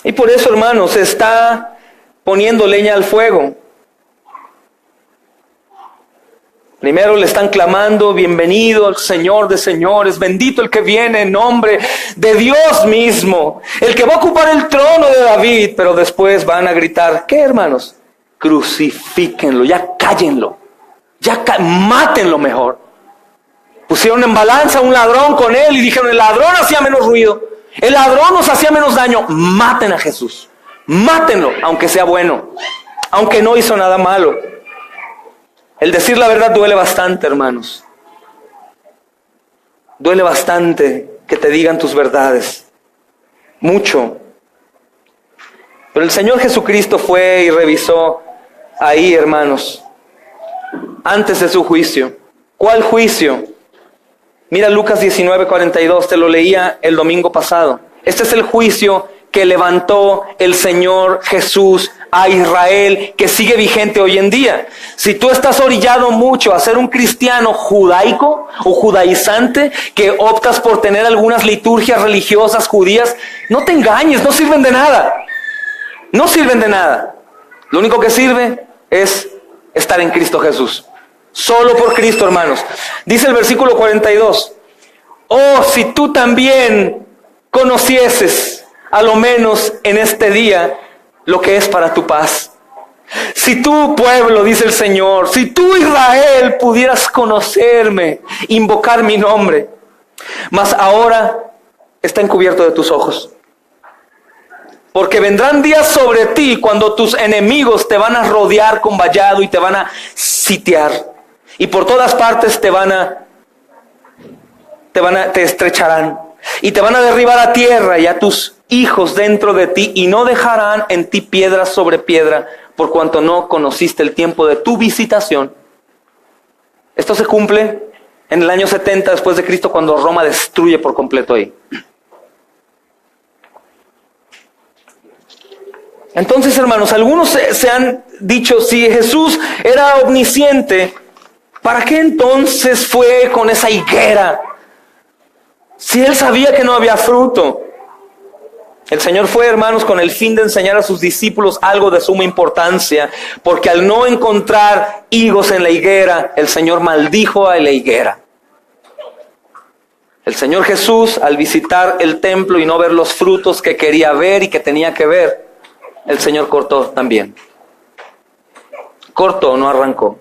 Y por eso, hermanos, se está poniendo leña al fuego. Primero le están clamando, bienvenido al Señor de señores, bendito el que viene en nombre de Dios mismo, el que va a ocupar el trono de David, pero después van a gritar, ¿qué, hermanos? Crucifíquenlo, ya cállenlo, mátenlo mejor. Pusieron en balanza a un ladrón con él y dijeron, el ladrón hacía menos ruido, el ladrón nos hacía menos daño, maten a Jesús, mátenlo, aunque sea bueno, aunque no hizo nada malo. El decir la verdad duele bastante, hermanos. Duele bastante que te digan tus verdades. Mucho. Pero el Señor Jesucristo fue y revisó ahí, hermanos, antes de su juicio. ¿Cuál juicio? Mira Lucas 19:42, te lo leía el domingo pasado. Este es el juicio que levantó el Señor Jesús a Israel, que sigue vigente hoy en día. Si tú estás orillado mucho a ser un cristiano judaico o judaizante, que optas por tener algunas liturgias religiosas judías, no te engañes, no sirven de nada. No sirven de nada. Lo único que sirve es estar en Cristo Jesús. Solo por Cristo, hermanos. Dice el versículo 42. Oh, si tú también conocieses, a lo menos en este día, lo que es para tu paz. Si tú, pueblo, dice el Señor, si tú, Israel, pudieras conocerme, invocar mi nombre, mas ahora está encubierto de tus ojos. Porque vendrán días sobre ti cuando tus enemigos te van a rodear con vallado y te van a sitiar. Y por todas partes te estrecharán. Y te van a derribar a tierra y a tus hijos dentro de ti, y no dejarán en ti piedra sobre piedra, por cuanto no conociste el tiempo de tu visitación. Esto se cumple en el año 70 después de Cristo, cuando Roma destruye por completo ahí. Entonces, hermanos, algunos se han dicho, si Jesús era omnisciente, ¿para qué entonces fue con esa higuera? Si él sabía que no había fruto. El Señor fue, hermanos, con el fin de enseñar a sus discípulos algo de suma importancia, porque al no encontrar higos en la higuera, el Señor maldijo a la higuera. El Señor Jesús, al visitar el templo y no ver los frutos que quería ver y que tenía que ver, el Señor cortó también. Cortó, no arrancó.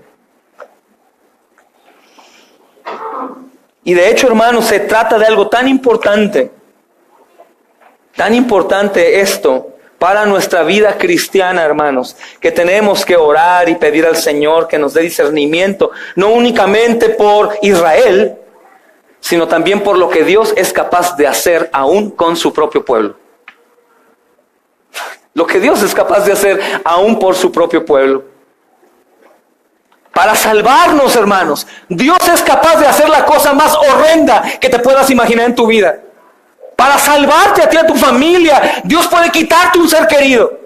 Y de hecho, hermanos, se trata de algo tan importante esto para nuestra vida cristiana, hermanos, que tenemos que orar y pedir al Señor que nos dé discernimiento, no únicamente por Israel, sino también por lo que Dios es capaz de hacer aún con su propio pueblo. Lo que Dios es capaz de hacer aún por su propio pueblo. Para salvarnos, hermanos, Dios es capaz de hacer la cosa más horrenda que te puedas imaginar en tu vida. Para salvarte a ti y a tu familia, Dios puede quitarte un ser querido.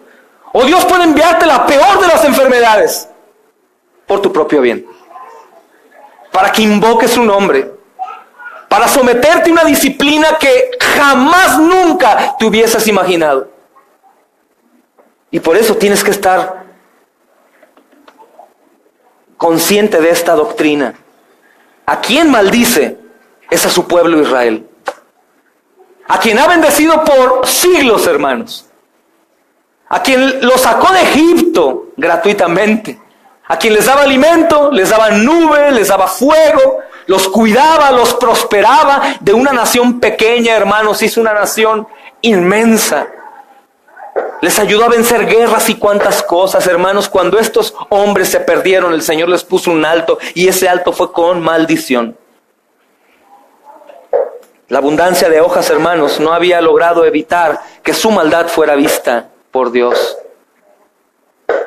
O Dios puede enviarte la peor de las enfermedades por tu propio bien. Para que invoques su nombre. Para someterte a una disciplina que jamás nunca te hubieses imaginado. Y por eso tienes que estar consciente de esta doctrina. ¿A quién maldice? Es a su pueblo Israel. A quien ha bendecido por siglos, hermanos. A quien lo sacó de Egipto gratuitamente. A quien les daba alimento, les daba nube, les daba fuego, los cuidaba, los prosperaba. De una nación pequeña, hermanos, hizo una nación inmensa. Les ayudó a vencer guerras y cuantas cosas, hermanos. Cuando estos hombres se perdieron, el Señor les puso un alto, y ese alto fue con maldición. La abundancia de hojas, hermanos, no había logrado evitar que su maldad fuera vista por Dios.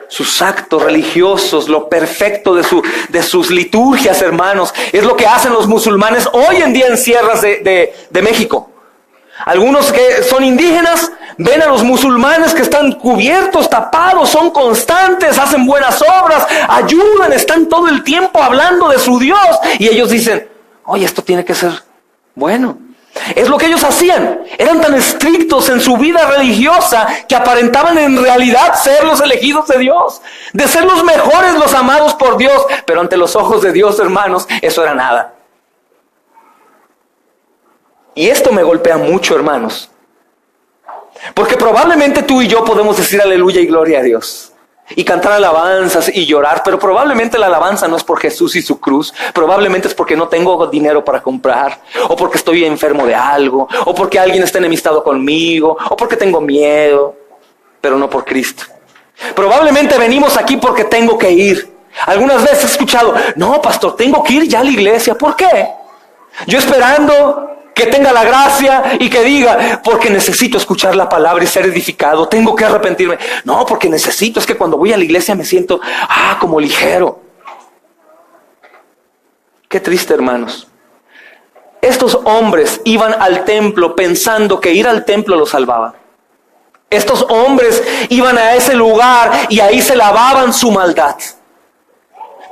Sus actos religiosos, lo perfecto de sus liturgias, hermanos, es lo que hacen los musulmanes hoy en día en sierras de México. Algunos que son indígenas ven a los musulmanes que están cubiertos, tapados, son constantes, hacen buenas obras, ayudan, están todo el tiempo hablando de su Dios. Y ellos dicen, oye, esto tiene que ser bueno. Es lo que ellos hacían. Eran tan estrictos en su vida religiosa que aparentaban en realidad ser los elegidos de Dios, de ser los mejores, los amados por Dios. Pero ante los ojos de Dios, hermanos, eso era nada. Y esto me golpea mucho, hermanos. Porque probablemente tú y yo podemos decir aleluya y gloria a Dios. Y cantar alabanzas y llorar. Pero probablemente la alabanza no es por Jesús y su cruz. Probablemente es porque no tengo dinero para comprar. O porque estoy enfermo de algo. O porque alguien está enemistado conmigo. O porque tengo miedo. Pero no por Cristo. Probablemente venimos aquí porque tengo que ir. Algunas veces he escuchado, no, pastor, tengo que ir ya a la iglesia. ¿Por qué? Yo esperando que tenga la gracia y que diga, porque necesito escuchar la palabra y ser edificado, tengo que arrepentirme. No, porque necesito, es que cuando voy a la iglesia me siento, como ligero. Qué triste, hermanos. Estos hombres iban al templo pensando que ir al templo los salvaba. Estos hombres iban a ese lugar y ahí se lavaban su maldad.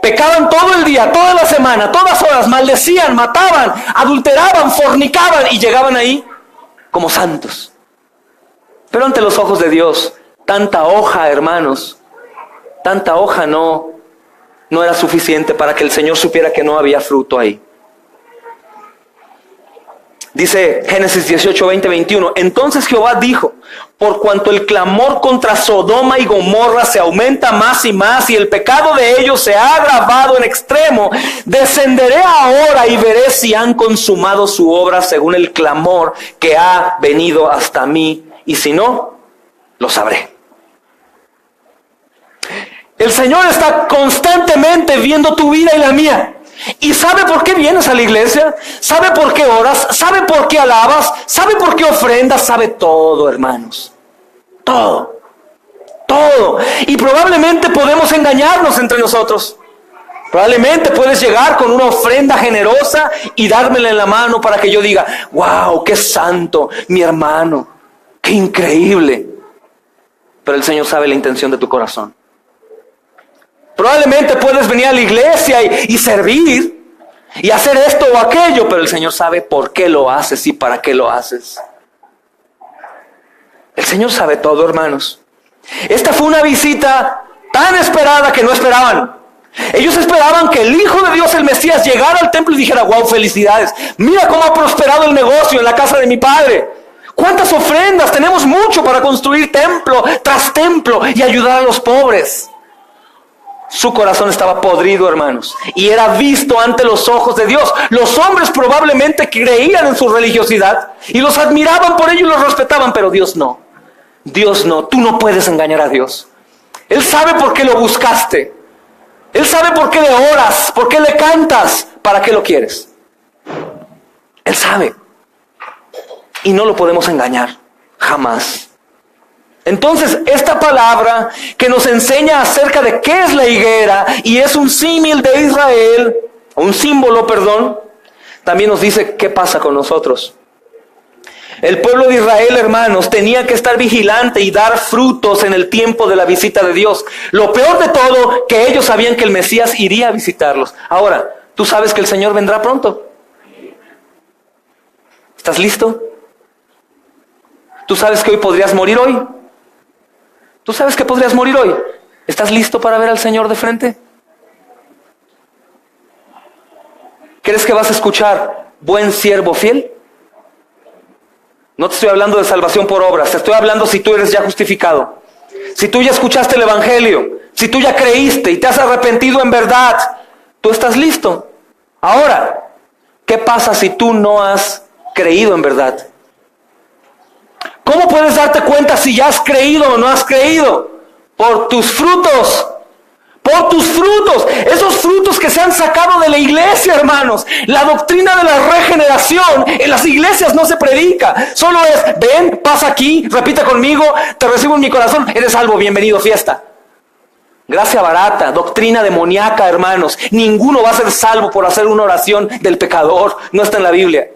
Pecaban todo el día, toda la semana, todas horas, maldecían, mataban, adulteraban, fornicaban y llegaban ahí como santos. Pero ante los ojos de Dios, tanta hoja, hermanos, tanta hoja no era suficiente para que el Señor supiera que no había fruto ahí. Dice Génesis 18, 20, 21. Entonces Jehová dijo, por cuanto el clamor contra Sodoma y Gomorra se aumenta más y más, y el pecado de ellos se ha agravado en extremo, descenderé ahora y veré si han consumado su obra según el clamor que ha venido hasta mí, y si no, lo sabré. El Señor está constantemente viendo tu vida y la mía. Y sabe por qué vienes a la iglesia, sabe por qué oras, sabe por qué alabas, sabe por qué ofrendas, sabe todo, hermanos. Todo. Y probablemente podemos engañarnos entre nosotros. Probablemente puedes llegar con una ofrenda generosa y dármela en la mano para que yo diga, wow, qué santo, mi hermano, qué increíble. Pero el Señor sabe la intención de tu corazón. Probablemente puedes venir a la iglesia y servir y hacer esto o aquello, pero el Señor sabe por qué lo haces y para qué lo haces. El Señor sabe todo, hermanos. Esta fue una visita tan esperada que no esperaban. Ellos esperaban que el Hijo de Dios, el Mesías, llegara al templo y dijera: wow, felicidades, mira cómo ha prosperado el negocio en la casa de mi padre. Cuántas ofrendas, tenemos mucho para construir templo tras templo y ayudar a los pobres. Su corazón estaba podrido, hermanos, y era visto ante los ojos de Dios. Los hombres probablemente creían en su religiosidad y los admiraban por ello y los respetaban, pero Dios no. Dios no, tú no puedes engañar a Dios. Él sabe por qué lo buscaste. Él sabe por qué le oras, por qué le cantas, para qué lo quieres. Él sabe. Y no lo podemos engañar, jamás. Entonces, esta palabra que nos enseña acerca de qué es la higuera, y es un símil de Israel, un símbolo, perdón, también nos dice qué pasa con nosotros. El pueblo de Israel, hermanos, tenía que estar vigilante y dar frutos en el tiempo de la visita de Dios. Lo peor de todo, que ellos sabían que el Mesías iría a visitarlos. Ahora, ¿tú sabes que el Señor vendrá pronto? ¿Estás listo? ¿Tú sabes que hoy podrías morir hoy? ¿Tú sabes que podrías morir hoy? ¿Estás listo para ver al Señor de frente? ¿Crees que vas a escuchar buen siervo fiel? No te estoy hablando de salvación por obras, te estoy hablando si tú eres ya justificado. Si tú ya escuchaste el Evangelio, si tú ya creíste y te has arrepentido en verdad, tú estás listo. Ahora, ¿qué pasa si tú no has creído en verdad? ¿Cómo puedes darte cuenta si ya has creído o no has creído? Por tus frutos. Por tus frutos. Esos frutos que se han sacado de la iglesia, hermanos. La doctrina de la regeneración en las iglesias no se predica. Solo es: ven, pasa aquí, repite conmigo, te recibo en mi corazón, eres salvo, bienvenido, fiesta. Gracia barata, doctrina demoníaca, hermanos. Ninguno va a ser salvo por hacer una oración del pecador. No está en la Biblia.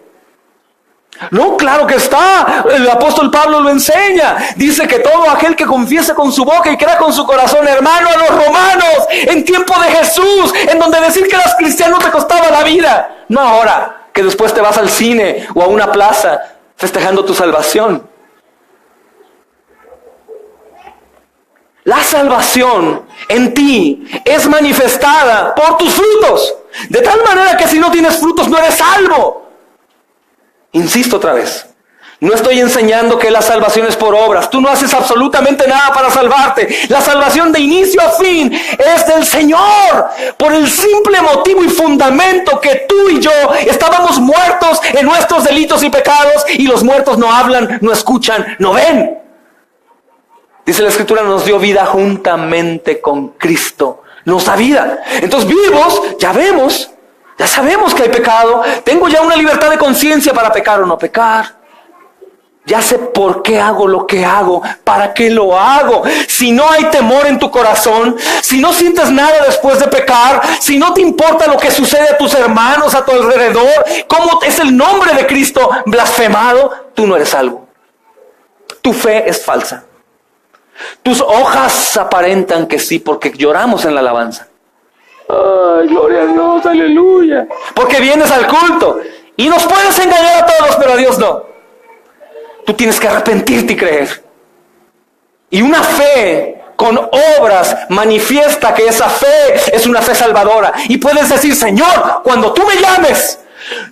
No, claro que está. El apóstol Pablo lo enseña. Dice que todo aquel que confiese con su boca y crea con su corazón, hermano, a los romanos, en tiempo de Jesús, en donde decir que eras cristiano te costaba la vida. No ahora, que después te vas al cine o a una plaza festejando tu salvación. La salvación en ti es manifestada por tus frutos. De tal manera que si no tienes frutos no eres salvo. Insisto otra vez, no estoy enseñando que la salvación es por obras. Tú no haces absolutamente nada para salvarte. La salvación de inicio a fin es del Señor, por el simple motivo y fundamento que tú y yo estábamos muertos en nuestros delitos y pecados, y los muertos no hablan, no escuchan, no ven. Dice la Escritura: nos dio vida juntamente con Cristo. Nos da vida. Entonces, vivos, ya vemos. Ya sabemos que hay pecado. Tengo ya una libertad de conciencia para pecar o no pecar. Ya sé por qué hago lo que hago, para qué lo hago. Si no hay temor en tu corazón, si no sientes nada después de pecar, si no te importa lo que sucede a tus hermanos, a tu alrededor, cómo es el nombre de Cristo blasfemado, tú no eres salvo. Tu fe es falsa. Tus hojas aparentan que sí, porque lloramos en la alabanza. Ay, gloria a Dios, aleluya. Porque vienes al culto y nos puedes engañar a todos, pero a Dios no. Tú tienes que arrepentirte y creer. Y una fe con obras manifiesta que esa fe es una fe salvadora. Y puedes decir: Señor, cuando tú me llames,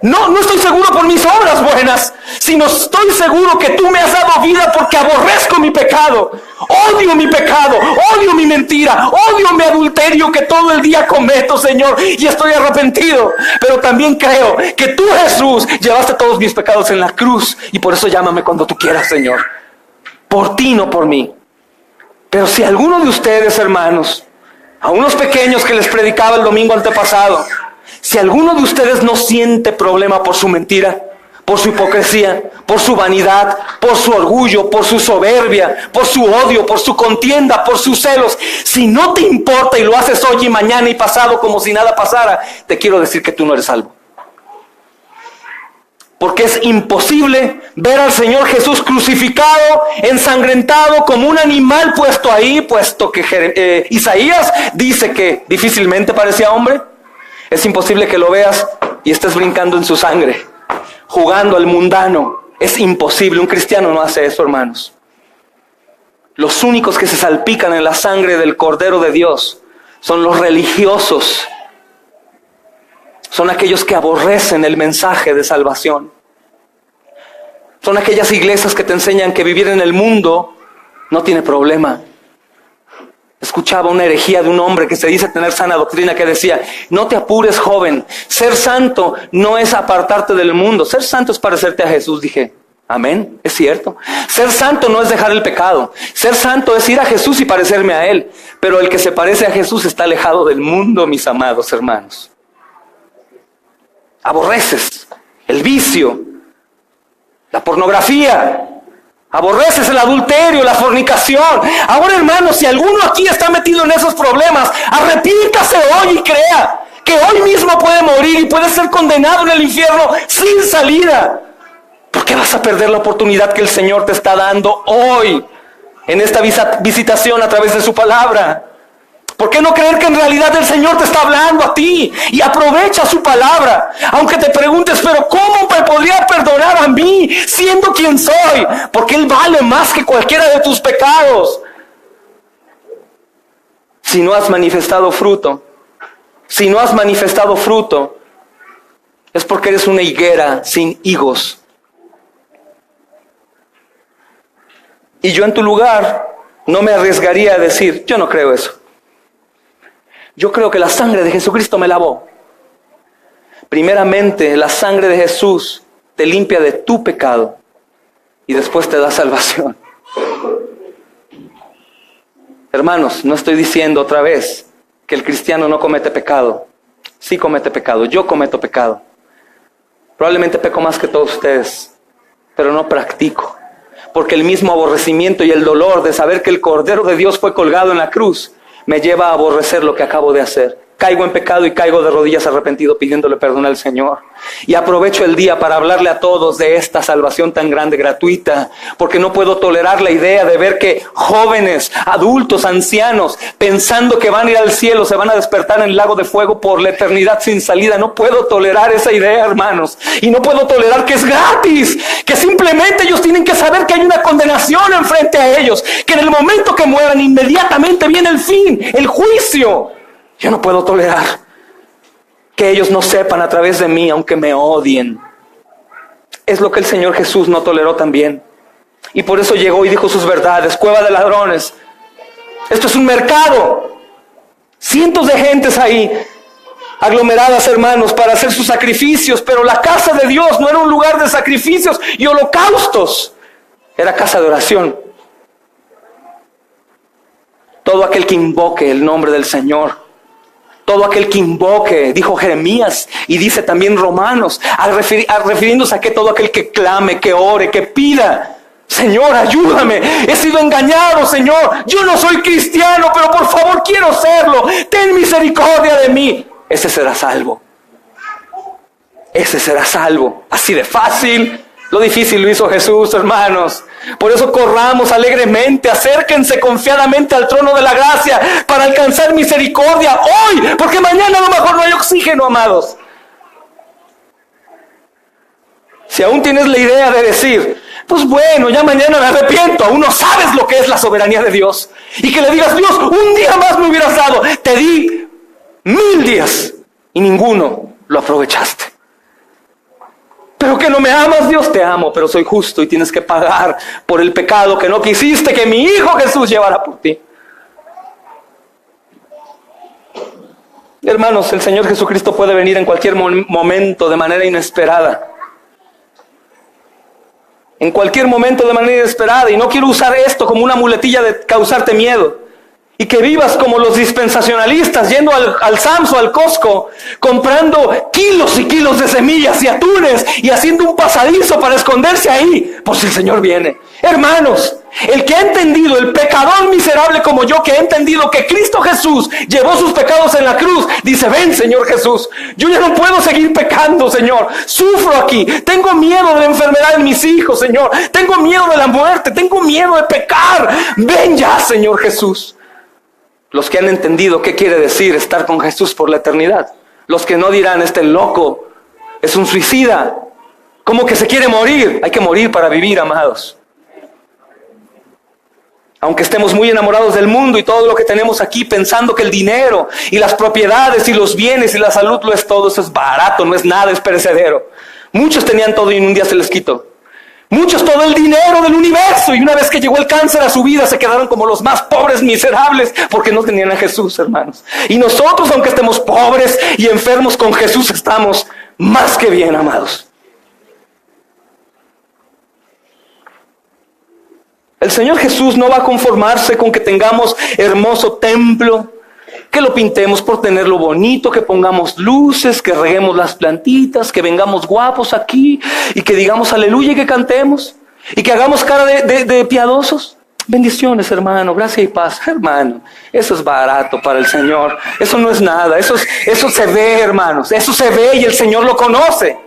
no estoy seguro por mis obras buenas, sino estoy seguro que tú me has dado vida porque aborrezco mi pecado. Odio mi pecado, odio mi mentira, odio mi adulterio que todo el día cometo, Señor, y estoy arrepentido. Pero también creo que tú, Jesús, llevaste todos mis pecados en la cruz, y por eso llámame cuando tú quieras, Señor. Por ti, no por mí. Pero si alguno de ustedes, hermanos, a unos pequeños que les predicaba el domingo antepasado, si alguno de ustedes no siente problema por su mentira, por su hipocresía, por su vanidad, por su orgullo, por su soberbia, por su odio, por su contienda, por sus celos, si no te importa y lo haces hoy y mañana y pasado como si nada pasara, te quiero decir que tú no eres salvo. Porque es imposible ver al Señor Jesús crucificado, ensangrentado, como un animal puesto ahí, puesto que Isaías dice que difícilmente parecía hombre. Es imposible que lo veas y estés brincando en su sangre, jugando al mundano. Es imposible. Un cristiano no hace eso, hermanos. Los únicos que se salpican en la sangre del Cordero de Dios son los religiosos. Son aquellos que aborrecen el mensaje de salvación. Son aquellas iglesias que te enseñan que vivir en el mundo no tiene problema. Escuchaba una herejía de un hombre que se dice tener sana doctrina que decía: no te apures, joven, ser santo no es apartarte del mundo, ser santo es parecerte a Jesús. Dije, amén, es cierto. Ser santo no es dejar el pecado, ser santo es ir a Jesús y parecerme a Él. Pero el que se parece a Jesús está alejado del mundo, mis amados hermanos. Aborreces el vicio, la pornografía, aborreces el adulterio, la fornicación. Ahora, hermanos, si alguno aquí está metido en esos problemas, arrepiéntase hoy y crea que hoy mismo puede morir y puede ser condenado en el infierno sin salida. ¿Por qué vas a perder la oportunidad que el Señor te está dando hoy en esta visitación a través de su palabra? ¿Por qué no creer que en realidad el Señor te está hablando a ti? Y aprovecha su palabra. Aunque te preguntes, pero ¿cómo me podría perdonar a mí siendo quien soy? Porque Él vale más que cualquiera de tus pecados. Si no has manifestado fruto, es porque eres una higuera sin higos. Y yo en tu lugar no me arriesgaría a decir, yo no creo eso. Yo creo que la sangre de Jesucristo me lavó. Primeramente, la sangre de Jesús te limpia de tu pecado y después te da salvación. Hermanos, no estoy diciendo otra vez que el cristiano no comete pecado. Sí comete pecado, yo cometo pecado. Probablemente peco más que todos ustedes, pero no practico. Porque el mismo aborrecimiento y el dolor de saber que el Cordero de Dios fue colgado en la cruz me lleva a aborrecer lo que acabo de hacer. Caigo en pecado y caigo de rodillas arrepentido pidiéndole perdón al Señor. Y aprovecho el día para hablarle a todos de esta salvación tan grande, gratuita, porque no puedo tolerar la idea de ver que jóvenes, adultos, ancianos, pensando que van a ir al cielo, se van a despertar en el lago de fuego por la eternidad sin salida. No puedo tolerar esa idea, hermanos. Y no puedo tolerar que es gratis, que simplemente ellos tienen que saber que hay una condenación enfrente a ellos, que en el momento que mueran inmediatamente viene el fin, el juicio. Yo no puedo tolerar que ellos no sepan a través de mí, aunque me odien. Es lo que el Señor Jesús no toleró también. Y por eso llegó y dijo sus verdades. Cueva de ladrones. Esto es un mercado. Cientos de gentes ahí, aglomeradas, hermanos, para hacer sus sacrificios. Pero la casa de Dios no era un lugar de sacrificios y holocaustos. Era casa de oración. Todo aquel que invoque el nombre del Señor, todo aquel que invoque, dijo Jeremías y dice también Romanos, refiriéndose a que todo aquel que clame, que ore, que pida, Señor, ayúdame, he sido engañado, Señor, yo no soy cristiano, pero por favor quiero serlo, ten misericordia de mí. Ese será salvo. Ese será salvo. Así de fácil. Lo difícil lo hizo Jesús, hermanos. Por eso corramos alegremente, acérquense confiadamente al trono de la gracia para alcanzar misericordia hoy, porque mañana a lo mejor no hay oxígeno, amados. Si aún tienes la idea de decir, pues bueno, ya mañana me arrepiento, aún no sabes lo que es la soberanía de Dios. Y que le digas, Dios, un día más me hubieras dado, te di 1000 días y ninguno lo aprovechaste. Pero que no me amas, Dios, te amo, pero soy justo y tienes que pagar por el pecado que no quisiste que mi Hijo Jesús llevara por ti. Hermanos, el Señor Jesucristo puede venir en cualquier momento de manera inesperada. En cualquier momento de manera inesperada. Y no quiero usar esto como una muletilla de causarte miedo. Y que vivas como los dispensacionalistas, yendo al Sam's o al Costco, comprando kilos y kilos de semillas y atunes y haciendo un pasadizo para esconderse ahí, por si el Señor viene. Hermanos, el que ha entendido, el pecador miserable como yo, que ha entendido que Cristo Jesús llevó sus pecados en la cruz, dice, ven, Señor Jesús, yo ya no puedo seguir pecando, Señor, sufro aquí, tengo miedo de la enfermedad en mis hijos, Señor, tengo miedo de la muerte, tengo miedo de pecar, ven ya, Señor Jesús. Los que han entendido qué quiere decir estar con Jesús por la eternidad. Los que no dirán, este loco es un suicida. ¿Cómo que se quiere morir? Hay que morir para vivir, amados. Aunque estemos muy enamorados del mundo y todo lo que tenemos aquí, pensando que el dinero y las propiedades y los bienes y la salud lo es todo, eso es barato, no es nada, es perecedero. Muchos tenían todo y en un día se les quitó. Muchos todo el dinero del universo, y una vez que llegó el cáncer a su vida se quedaron como los más pobres miserables porque no tenían a Jesús, hermanos. Y nosotros, aunque estemos pobres y enfermos, con Jesús estamos más que bien, amados. El Señor Jesús no va a conformarse con que tengamos hermoso templo, que lo pintemos por tenerlo bonito, que pongamos luces, que reguemos las plantitas, que vengamos guapos aquí y que digamos aleluya y que cantemos y que hagamos cara de piadosos. Bendiciones, hermano, gracia y paz. Hermano, eso es barato para el Señor. Eso no es nada, eso se ve, hermanos, eso se ve y el Señor lo conoce.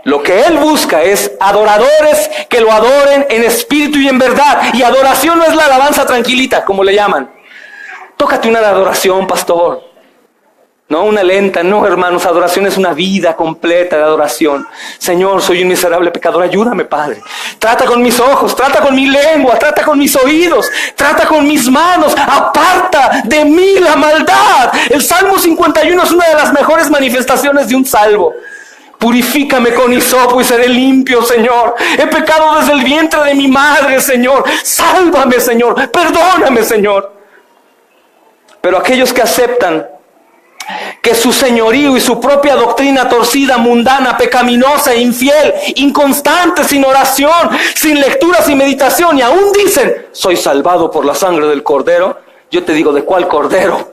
Lo que Él busca es adoradores que lo adoren en espíritu y en verdad. Y adoración no es la alabanza tranquilita, como le llaman. Tócate una de adoración, pastor. No una lenta, no, hermanos. Adoración es una vida completa de adoración. Señor, soy un miserable pecador, ayúdame, Padre. Trata con mis ojos, trata con mi lengua, trata con mis oídos, trata con mis manos. Aparta de mí la maldad. El Salmo 51 es una de las mejores manifestaciones de un salvo. Purifícame con hisopo y seré limpio, Señor. He pecado desde el vientre de mi madre, Señor. Sálvame, Señor. Perdóname, Señor. Pero aquellos que aceptan que su señorío y su propia doctrina torcida, mundana, pecaminosa e infiel, inconstante, sin oración, sin lecturas y meditación, y aún dicen, soy salvado por la sangre del Cordero. Yo te digo, ¿de cuál Cordero?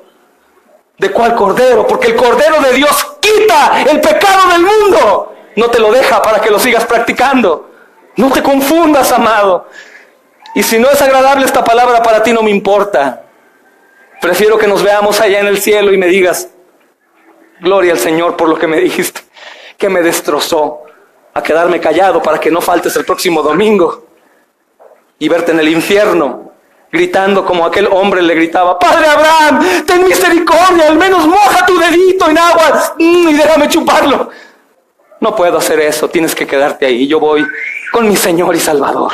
¿De cuál Cordero? Porque el Cordero de Dios quita el pecado del mundo. No te lo deja para que lo sigas practicando. No te confundas, amado. Y si no es agradable esta palabra para ti, no me importa. Prefiero que nos veamos allá en el cielo y me digas, gloria al Señor por lo que me dijiste, que me destrozó, a quedarme callado para que no faltes el próximo domingo y verte en el infierno, gritando como aquel hombre le gritaba, Padre Abraham, ten misericordia, al menos moja tu dedito en agua y déjame chuparlo. No puedo hacer eso, tienes que quedarte ahí, yo voy con mi Señor y Salvador.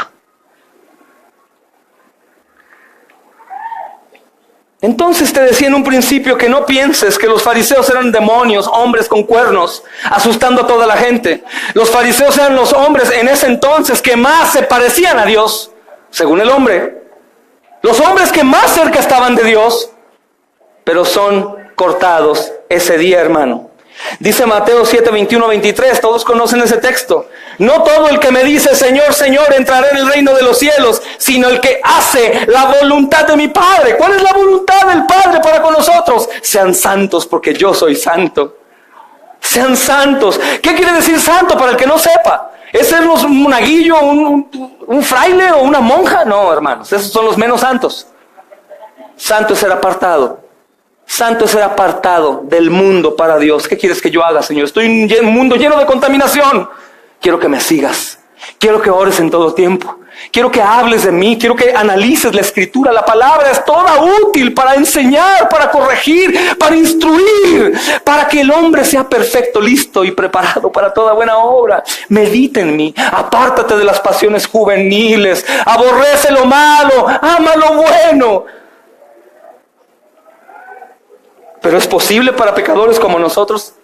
Entonces te decía en un principio que no pienses que los fariseos eran demonios, hombres con cuernos, asustando a toda la gente. Los fariseos eran los hombres en ese entonces que más se parecían a Dios, según el hombre. Los hombres que más cerca estaban de Dios, pero son cortados ese día, hermano. Dice Mateo 7, 21, 23, todos conocen ese texto. No todo el que me dice, Señor, Señor, entrará en el reino de los cielos, sino el que hace la voluntad de mi Padre. ¿Cuál es la voluntad del Padre para con nosotros? Sean santos porque yo soy santo. Sean santos. ¿Qué quiere decir santo para el que no sepa? ¿Es ser un monaguillo, un fraile o una monja? No, hermanos, esos son los menos santos. Santo es ser apartado. Santo es ser apartado del mundo para Dios. ¿Qué quieres que yo haga, Señor? Estoy en un mundo lleno de contaminación. Quiero que me sigas. Quiero que ores en todo tiempo. Quiero que hables de mí. Quiero que analices la Escritura. La palabra es toda útil para enseñar, para corregir, para instruir, para que el hombre sea perfecto, listo y preparado para toda buena obra. Medita en mí. Apártate de las pasiones juveniles. Aborrece lo malo. Ama lo bueno. Pero es posible para pecadores como nosotros.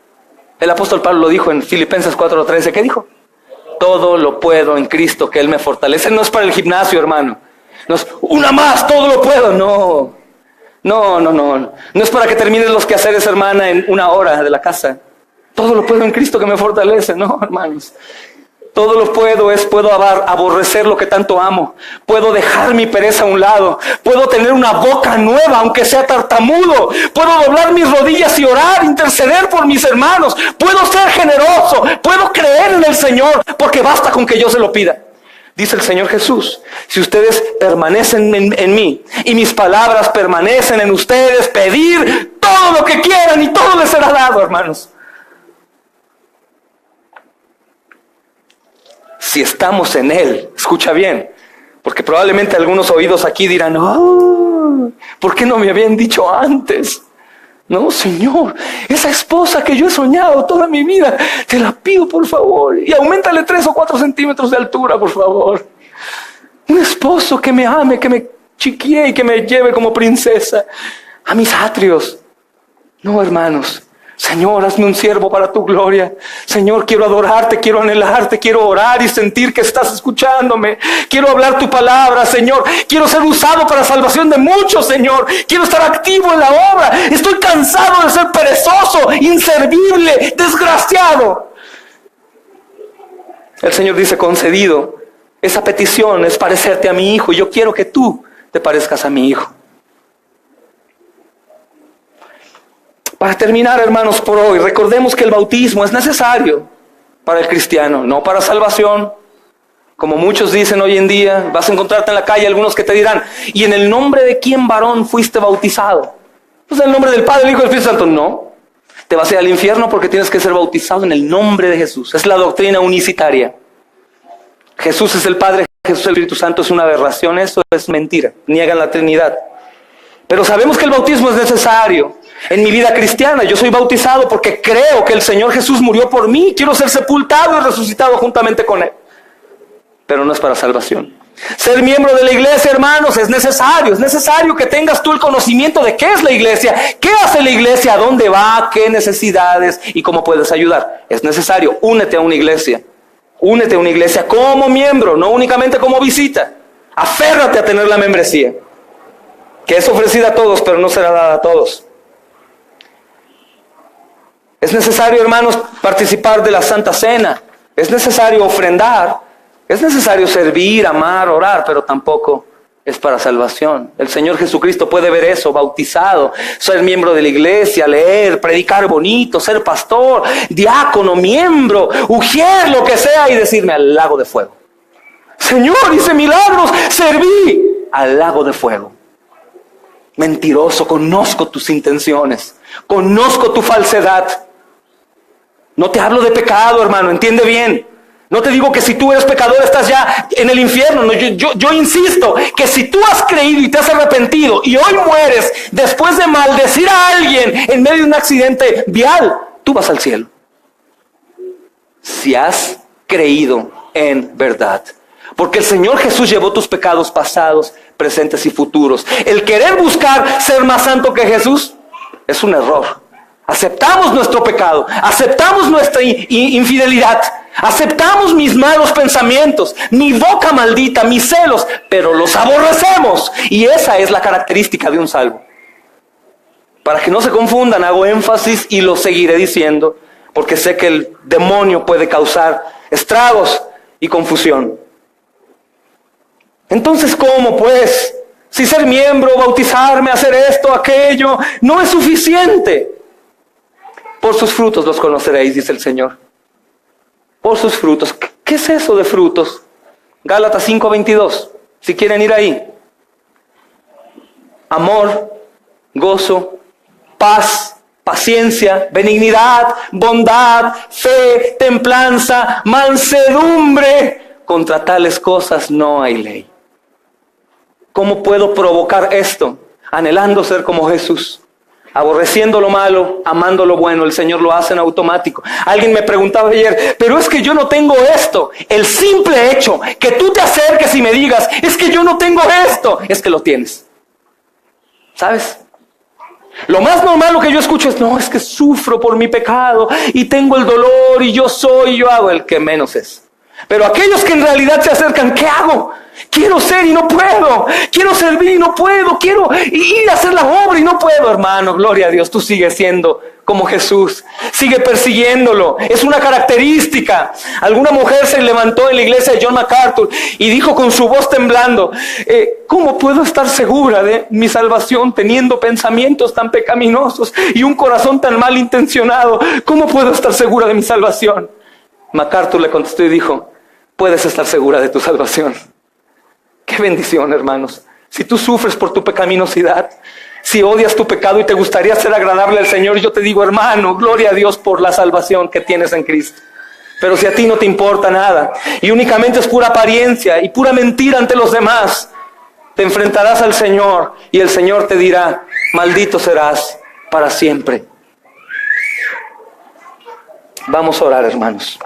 El apóstol Pablo lo dijo en Filipenses 4:13. ¿Qué dijo? Todo lo puedo en Cristo que Él me fortalece. No es para el gimnasio, hermano. No es una más, todo lo puedo. No. No es para que termines los quehaceres, hermana, en una hora de la casa. Todo lo puedo en Cristo que me fortalece. No, hermanos. Todo lo puedo puedo aborrecer lo que tanto amo. Puedo dejar mi pereza a un lado. Puedo tener una boca nueva, aunque sea tartamudo. Puedo doblar mis rodillas y orar, interceder por mis hermanos. Puedo ser generoso. Puedo creer en el Señor, porque basta con que yo se lo pida. Dice el Señor Jesús, si ustedes permanecen en mí y mis palabras permanecen en ustedes, pedir todo lo que quieran y todo les será dado, hermanos. Si estamos en Él, escucha bien, porque probablemente algunos oídos aquí dirán, oh, ¿por qué no me habían dicho antes? No, Señor, esa esposa que yo he soñado toda mi vida, te la pido por favor, y auméntale 3 o 4 centímetros de altura, por favor. Un esposo que me ame, que me chiquie y que me lleve como princesa a mis atrios. No, hermanos. Señor, hazme un siervo para tu gloria. Señor, quiero adorarte, quiero anhelarte, quiero orar y sentir que estás escuchándome. Quiero hablar tu palabra, Señor. Quiero ser usado para la salvación de muchos, Señor. Quiero estar activo en la obra. Estoy cansado de ser perezoso, inservible, desgraciado. El Señor dice, concedido. Esa petición es parecerte a mi hijo. Yo quiero que tú te parezcas a mi hijo. Para terminar, hermanos, por hoy, recordemos que el bautismo es necesario para el cristiano, no para salvación. Como muchos dicen hoy en día, vas a encontrarte en la calle algunos que te dirán, ¿y en el nombre de quién, varón, fuiste bautizado? Pues en el nombre del Padre, del Hijo y del Espíritu Santo. No, te vas a ir al infierno porque tienes que ser bautizado en el nombre de Jesús. Es la doctrina unicitaria. Jesús es el Padre, Jesús es el Espíritu Santo, es una aberración, eso es mentira, niegan la Trinidad. Pero sabemos que el bautismo es necesario. En mi vida cristiana, yo soy bautizado porque creo que el Señor Jesús murió por mí. Quiero ser sepultado y resucitado juntamente con Él. Pero no es para salvación. Ser miembro de la iglesia, hermanos, es necesario. Es necesario que tengas tú el conocimiento de qué es la iglesia, qué hace la iglesia, a dónde va, qué necesidades y cómo puedes ayudar. Es necesario. Únete a una iglesia. Únete a una iglesia como miembro, no únicamente como visita. Aférrate a tener la membresía, que es ofrecida a todos, pero no será dada a todos. Es necesario, hermanos, participar de la Santa Cena. Es necesario ofrendar. Es necesario servir, amar, orar, pero tampoco es para salvación. El Señor Jesucristo puede ver eso, bautizado, ser miembro de la iglesia, leer, predicar bonito, ser pastor, diácono, miembro, ujier, lo que sea, y decirme al lago de fuego. Señor, hice milagros, serví al lago de fuego. Mentiroso, conozco tus intenciones, conozco tu falsedad. No te hablo de pecado, hermano, entiende bien. No te digo que si tú eres pecador estás ya en el infierno. No, yo insisto que si tú has creído y te has arrepentido y hoy mueres después de maldecir a alguien en medio de un accidente vial, tú vas al cielo. Si has creído en verdad. Porque el Señor Jesús llevó tus pecados pasados, presentes y futuros. El querer buscar ser más santo que Jesús es un error. Aceptamos nuestro pecado, aceptamos nuestra infidelidad, aceptamos mis malos pensamientos, mi boca maldita, mis celos, pero los aborrecemos. Y esa es la característica de un salvo. Para que no se confundan, hago énfasis y lo seguiré diciendo, porque sé que el demonio puede causar estragos y confusión. Entonces, ¿cómo pues? Si ser miembro, bautizarme, hacer esto, aquello, no es suficiente. Por sus frutos los conoceréis, dice el Señor. Por sus frutos. ¿Qué es eso de frutos? Gálatas 5:22. Si quieren ir ahí. Amor, gozo, paz, paciencia, benignidad, bondad, fe, templanza, mansedumbre. Contra tales cosas no hay ley. ¿Cómo puedo provocar esto? Anhelando ser como Jesús. Aborreciendo lo malo, amando lo bueno. El Señor lo hace en automático. Alguien me preguntaba ayer, pero es que yo no tengo esto. El simple hecho que tú te acerques y me digas, es que yo no tengo esto, es que lo tienes. ¿Sabes? Lo más normal lo que yo escucho es, no, es que sufro por mi pecado y tengo el dolor y yo hago. El que menos es. Pero aquellos que en realidad se acercan, ¿qué hago? Quiero ser y no puedo. Quiero servir y no puedo. Quiero ir a hacer la obra y no puedo. Hermano, gloria a Dios, tú sigues siendo como Jesús. Sigue persiguiéndolo. Es una característica. Alguna mujer se levantó en la iglesia de John MacArthur y dijo con su voz temblando, ¿cómo puedo estar segura de mi salvación teniendo pensamientos tan pecaminosos y un corazón tan malintencionado? ¿Cómo puedo estar segura de mi salvación? MacArthur le contestó y dijo, puedes estar segura de tu salvación. Qué bendición, hermanos. Si tú sufres por tu pecaminosidad, si odias tu pecado y te gustaría ser agradable al Señor, yo te digo, hermano, gloria a Dios por la salvación que tienes en Cristo. Pero si a ti no te importa nada y únicamente es pura apariencia y pura mentira ante los demás, te enfrentarás al Señor y el Señor te dirá, maldito serás para siempre. Vamos a orar, hermanos.